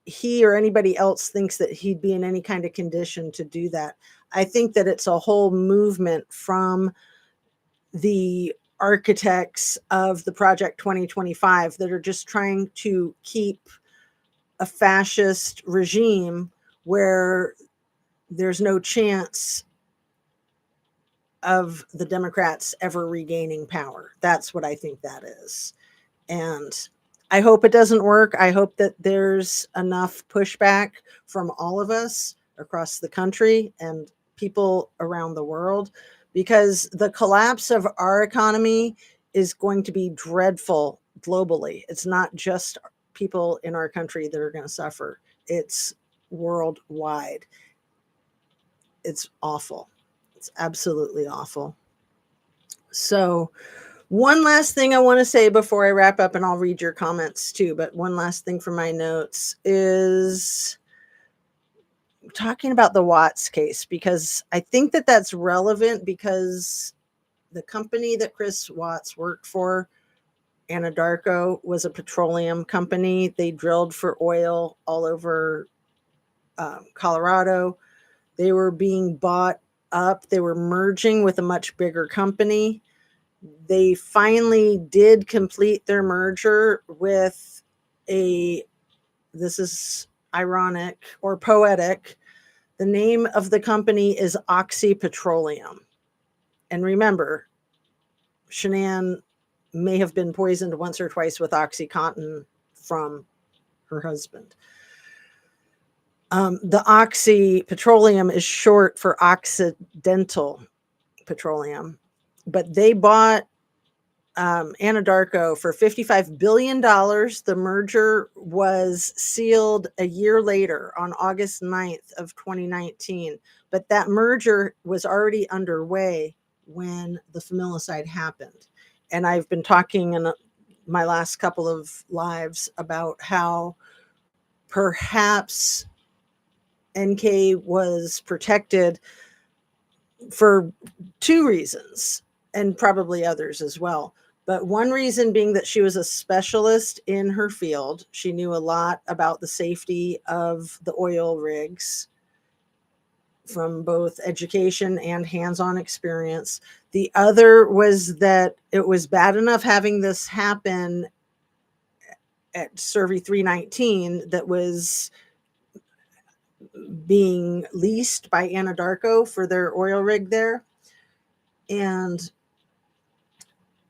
he or anybody else thinks that he'd be in any kind of condition to do that. I think that it's a whole movement from the architects of the Project 2025 that are just trying to keep a fascist regime where there's no chance of the Democrats ever regaining power. That's what I think that is. And I hope it doesn't work. I hope that there's enough pushback from all of us across the country and people around the world, because the collapse of our economy is going to be dreadful globally. It's not just people in our country that are going to suffer, it's worldwide. It's awful. It's absolutely awful. So, one last thing I want to say before I wrap up, and I'll read your comments too, but one last thing from my notes is talking about the Watts case, because I think that that's relevant, because the company that Chris Watts worked for, Anadarko, was a petroleum company. They drilled for oil all over Colorado. They were being bought up. They were merging with a much bigger company. They finally did complete their merger with this is ironic or poetic. The name of the company is Oxy Petroleum. And remember, Shanann may have been poisoned once or twice with Oxycontin from her husband. The Oxy Petroleum is short for Occidental Petroleum, but they bought Anadarko for $55 billion. The merger was sealed a year later on August 9th of 2019, but that merger was already underway when the familicide happened. And I've been talking in my last couple of lives about how perhaps NK was protected for 2 reasons, and probably others as well. But one reason being that she was a specialist in her field. She knew a lot about the safety of the oil rigs from both education and hands-on experience. The other was that it was bad enough having this happen at Survey 319 that was being leased by Anadarko for their oil rig there. And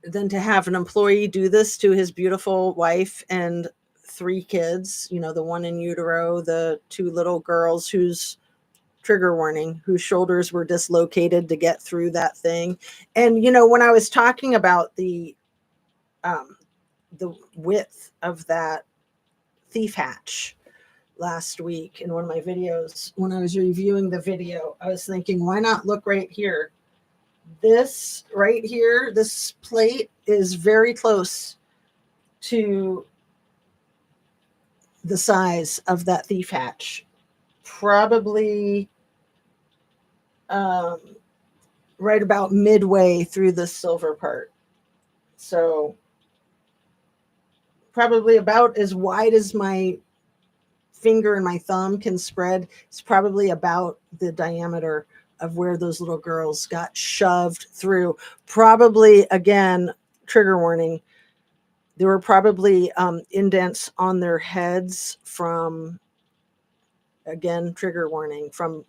then to have an employee do this to his beautiful wife and 3 kids, the one in utero, the 2 little girls whose trigger warning, whose shoulders were dislocated to get through that thing. And, when I was talking about the width of that thief hatch, last week in one of my videos. When I was reviewing the video, I was thinking, why not look right here? This right here, this plate is very close to the size of that thief hatch. Probably right about midway through the silver part. So probably about as wide as my finger and my thumb can spread. It's probably about the diameter of where those little girls got shoved through. Probably, again, trigger warning, there were probably indents on their heads from, again, trigger warning, from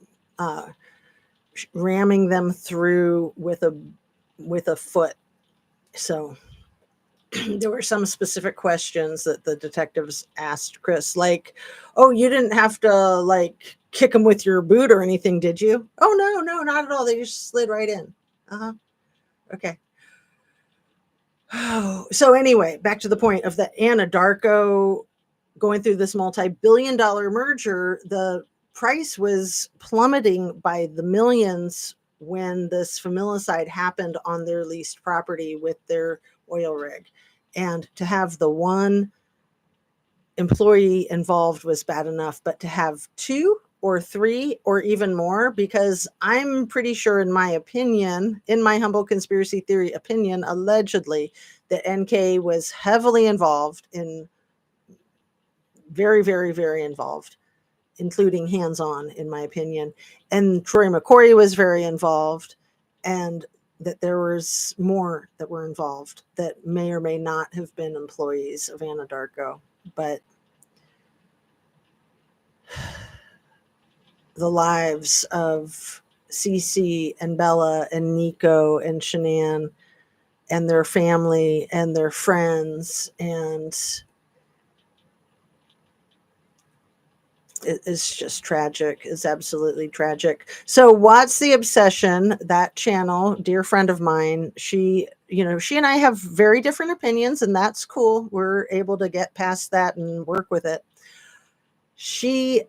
ramming them through with a foot. So there were some specific questions that the detectives asked Chris, like, "Oh, you didn't have to like kick them with your boot or anything, did you?" "Oh, no, not at all. They just slid right in." Uh-huh. Okay. So anyway, back to the point of the Anadarko going through this multi-billion-dollar merger. The price was plummeting by the millions when this familicide happened on their leased property with their oil rig. And to have the one employee involved was bad enough, but to have two or three or even more, because I'm pretty sure, in my opinion, in my humble conspiracy theory opinion, allegedly, that NK was heavily involved in, very, very, very involved, including hands-on, in my opinion. And Troy McCory was very involved, and that there was more that were involved that may or may not have been employees of Anadarko. But the lives of Cece and Bella and Nico and Shanann and their family and their friends, and it's just tragic. It's absolutely tragic. So What's the Obsession, that channel, dear friend of mine, she and I have very different opinions, and that's cool. We're able to get past that and work with it. She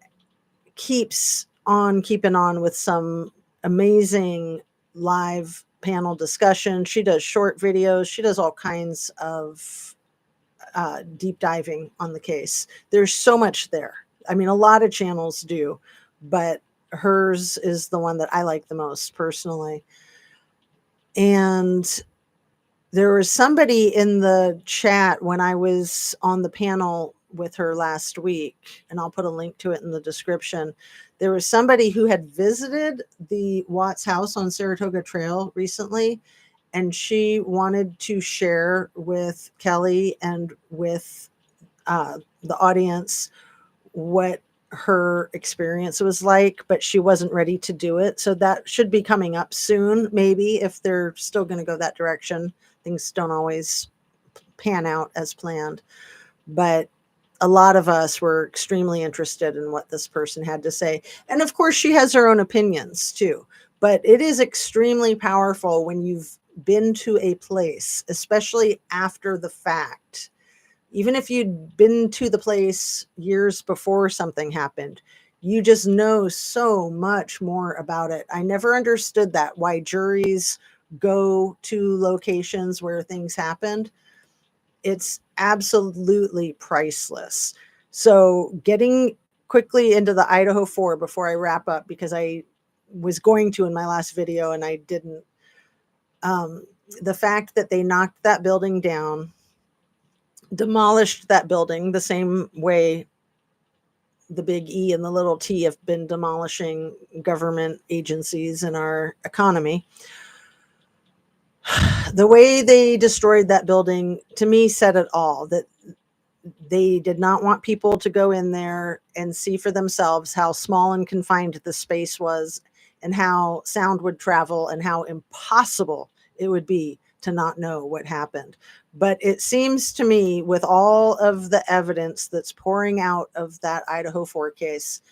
keeps on keeping on with some amazing live panel discussion. She does short videos. She does all kinds of deep diving on the case. There's so much there. I mean, a lot of channels do, but hers is the one that I like the most personally. And there was somebody in the chat when I was on the panel with her last week, and I'll put a link to it in the description. There was somebody who had visited the Watts house on Saratoga Trail recently, and she wanted to share with Kelly and with the audience what her experience was like, but she wasn't ready to do it. So that should be coming up soon, maybe, if they're still going to go that direction. Things don't always pan out as planned. But a lot of us were extremely interested in what this person had to say. And of course, she has her own opinions too. But it is extremely powerful when you've been to a place, especially after the fact. Even if you'd been to the place years before something happened, you just know so much more about it. I never understood that, why juries go to locations where things happened. It's absolutely priceless. So getting quickly into the Idaho 4 before I wrap up, because I was going to in my last video and I didn't. The fact that they knocked that building down, demolished that building the same way the big E and the little t have been demolishing government agencies in our economy. The way they destroyed that building, to me, said it all, that they did not want people to go in there and see for themselves how small and confined the space was, and how sound would travel, and how impossible it would be to not know what happened. But it seems to me, with all of the evidence that's pouring out of that Idaho 4 case,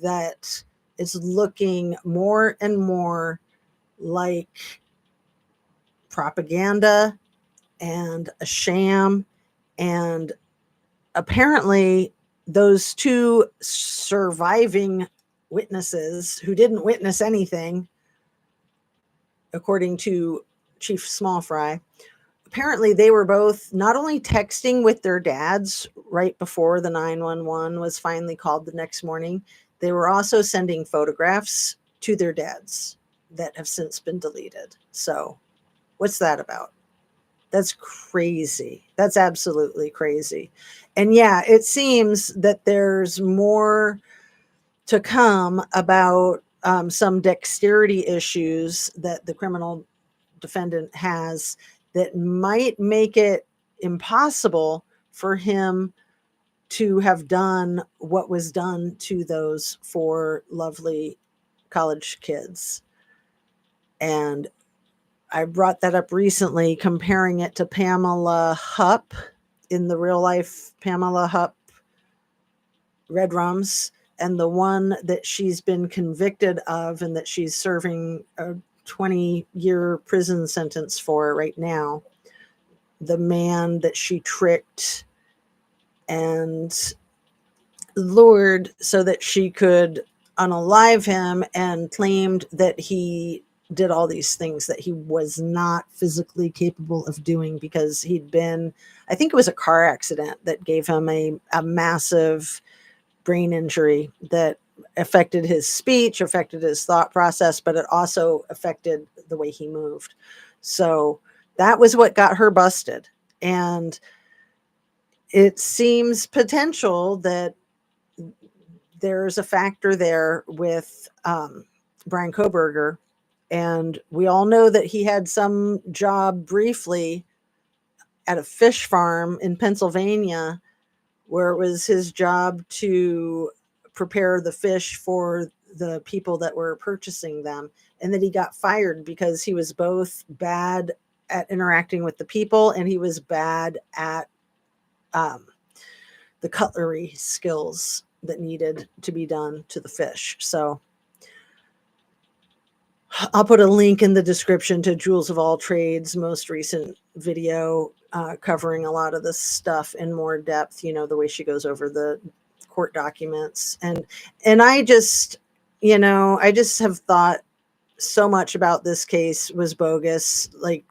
that it's looking more and more like propaganda and a sham. And apparently those two surviving witnesses who didn't witness anything, according to Chief Smallfry, apparently they were both not only texting with their dads right before the 911 was finally called the next morning, they were also sending photographs to their dads that have since been deleted. So, what's that about? That's crazy. That's absolutely crazy. And yeah, it seems that there's more to come about some dexterity issues that the criminal defendant has that might make it impossible for him to have done what was done to those four lovely college kids. And I brought that up recently, comparing it to Pamela Hupp in the real life Pamela Hupp Red Rums, and the one that she's been convicted of and that she's serving a 20-year prison sentence for right now. The man that she tricked and lured so that she could unalive him, and claimed that he did all these things that he was not physically capable of doing because he'd been, I think it was a car accident that gave him a massive brain injury that affected his speech, affected his thought process, but it also affected the way he moved. So that was what got her busted. And it seems potential that there's a factor there with Brian Kohberger. And we all know that he had some job briefly at a fish farm in Pennsylvania where it was his job to prepare the fish for the people that were purchasing them. And that he got fired because he was both bad at interacting with the people and he was bad at the cutlery skills that needed to be done to the fish. So I'll put a link in the description to Jules of All Trades' most recent video covering a lot of this stuff in more depth, you know, the way she goes over the court documents. And I just, you know, I just have thought so much about this case was bogus. Like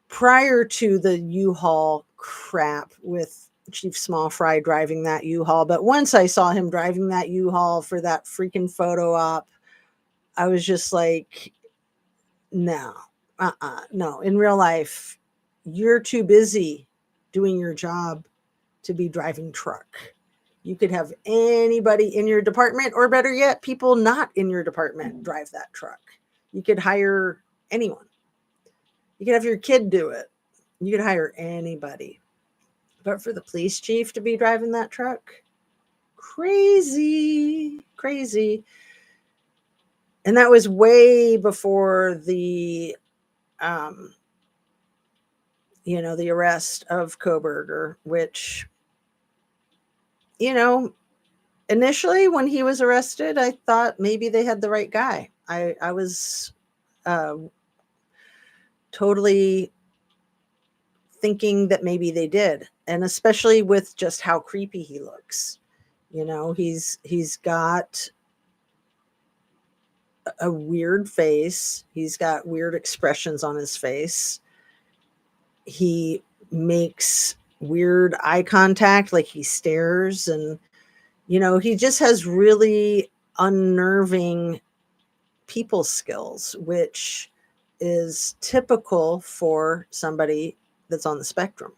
prior to the U-Haul crap with Chief Smallfry driving that U-Haul. But once I saw him driving that U-Haul for that freaking photo op, I was just like, no, no. In real life, you're too busy doing your job to be driving truck. You could have anybody in your department, or better yet, people not in your department drive that truck. You could hire anyone. You could have your kid do it. You could hire anybody. But for the police chief to be driving that truck, crazy, crazy. And that was way before the, you know, the arrest of Kohberger, which, you know, initially when he was arrested, I thought maybe they had the right guy. I was totally thinking that maybe they did. And especially with just how creepy he looks. You know, he's got a weird face. He's got weird expressions on his face. He makes weird eye contact, like he stares, and you know, he just has really unnerving people skills, which is typical for somebody that's on the spectrum.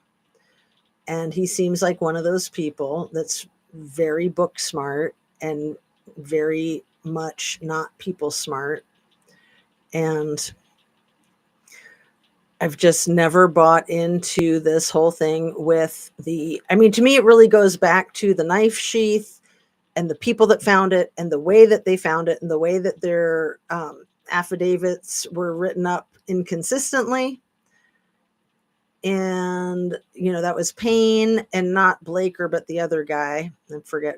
And he seems like one of those people that's very book smart and very much not people smart. And I've just never bought into this whole thing with the, I mean, to me, it really goes back to the knife sheath and the people that found it and the way that they found it and the way that their affidavits were written up inconsistently. And, you know, that was Payne and not Blaker, but the other guy. I forget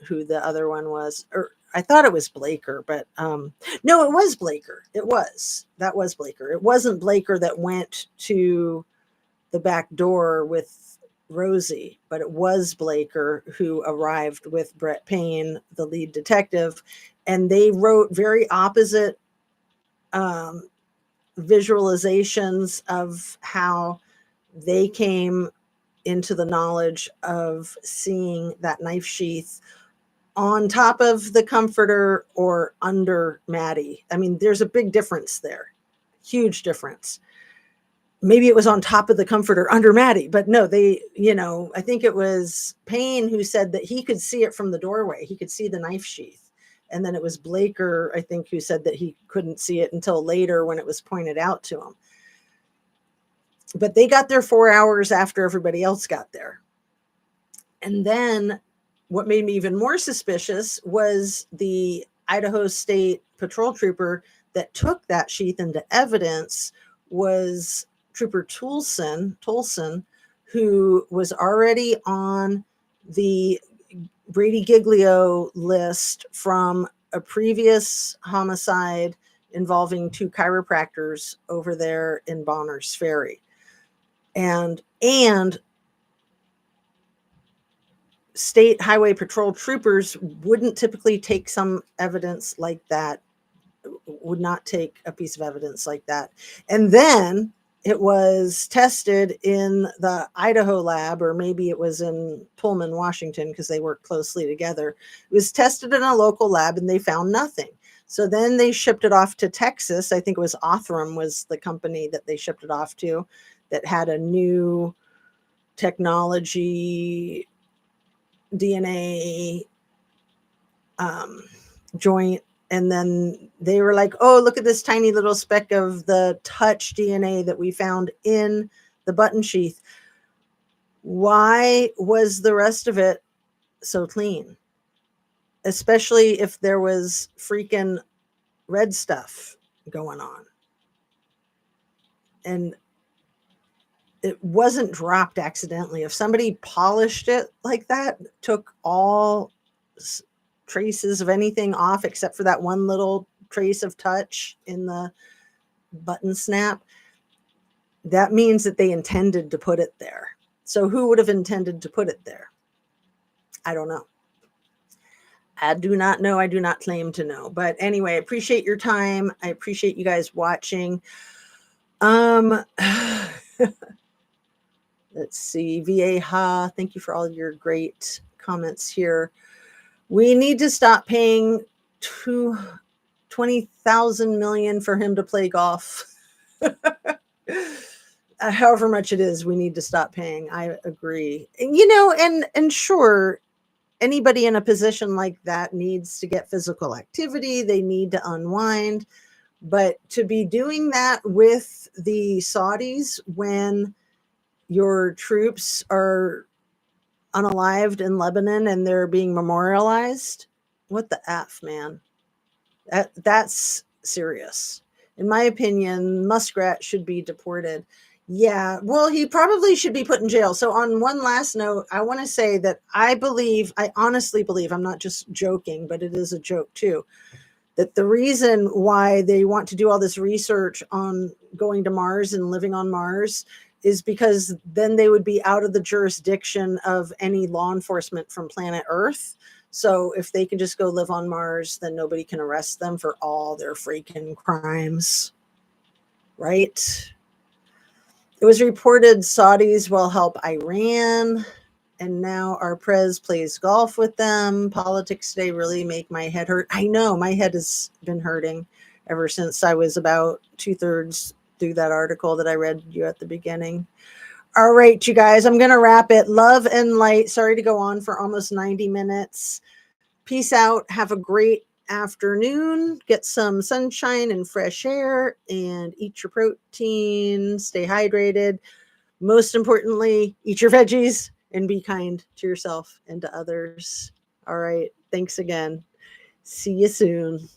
who the other one was. Or I thought it was Blaker, but no, it was Blaker. That was Blaker. It wasn't Blaker that went to the back door with Rosie, but it was Blaker who arrived with Brett Payne, the lead detective, and they wrote very opposite visualizations of how they came into the knowledge of seeing that knife sheath on top of the comforter or under Maddie. I mean, there's a big difference there, huge difference. Maybe it was on top of the comforter under Maddie, but no, they, I think it was Payne who said that he could see it from the doorway. He could see the knife sheath. And then it was Blaker, I think, who said that he couldn't see it until later when it was pointed out to him. But they got there 4 hours after everybody else got there. And then what made me even more suspicious was the Idaho State Patrol trooper that took that sheath into evidence was Trooper Tolson, who was already on the Brady Giglio list from a previous homicide involving 2 chiropractors over there in Bonners Ferry. And state highway patrol troopers wouldn't typically take some evidence like that, would not take a piece of evidence like that. And then it was tested in the Idaho lab, or maybe it was in Pullman, Washington, because they work closely together. It was tested in a local lab and they found nothing. So then they shipped it off to Texas. I think it was Othram was the company that they shipped it off to, that had a new technology DNA joint. And then they were like, oh, look at this tiny little speck of the touch DNA that we found in the button sheath. Why was the rest of it so clean? Especially if there was freaking red stuff going on. And it wasn't dropped accidentally. If somebody polished it like that, took all traces of anything off except for that one little trace of touch in the button snap, that means that they intended to put it there. So who would have intended to put it there? I don't know. I do not know. I do not claim to know. But anyway, I appreciate your time. I appreciate you guys watching. Let's see. VA Ha, thank you for all your great comments here. We need to stop paying $20,000 million for him to play golf. However much it is, we need to stop paying. I agree. And sure, anybody in a position like that needs to get physical activity. They need to unwind. But to be doing that with the Saudis when your troops are unalived in Lebanon and they're being memorialized, what the F, man? That's serious. In my opinion, Muskrat should be deported. Yeah, well, he probably should be put in jail. So on one last note, I want to say that I honestly believe, I'm not just joking, but it is a joke too, that the reason why they want to do all this research on going to Mars and living on Mars is because then they would be out of the jurisdiction of any law enforcement from planet Earth. So if they can just go live on Mars, then nobody can arrest them for all their freaking crimes, right? It was reported Saudis will help Iran, and now our prez plays golf with them. Politics today really make my head hurt. I know, my head has been hurting ever since I was about 2/3 through that article that I read you at the beginning. All right, you guys, I'm going to wrap it. Love and light. Sorry to go on for almost 90 minutes. Peace out. Have a great afternoon. Get some sunshine and fresh air and eat your protein. Stay hydrated. Most importantly, eat your veggies and be kind to yourself and to others. All right. Thanks again. See you soon.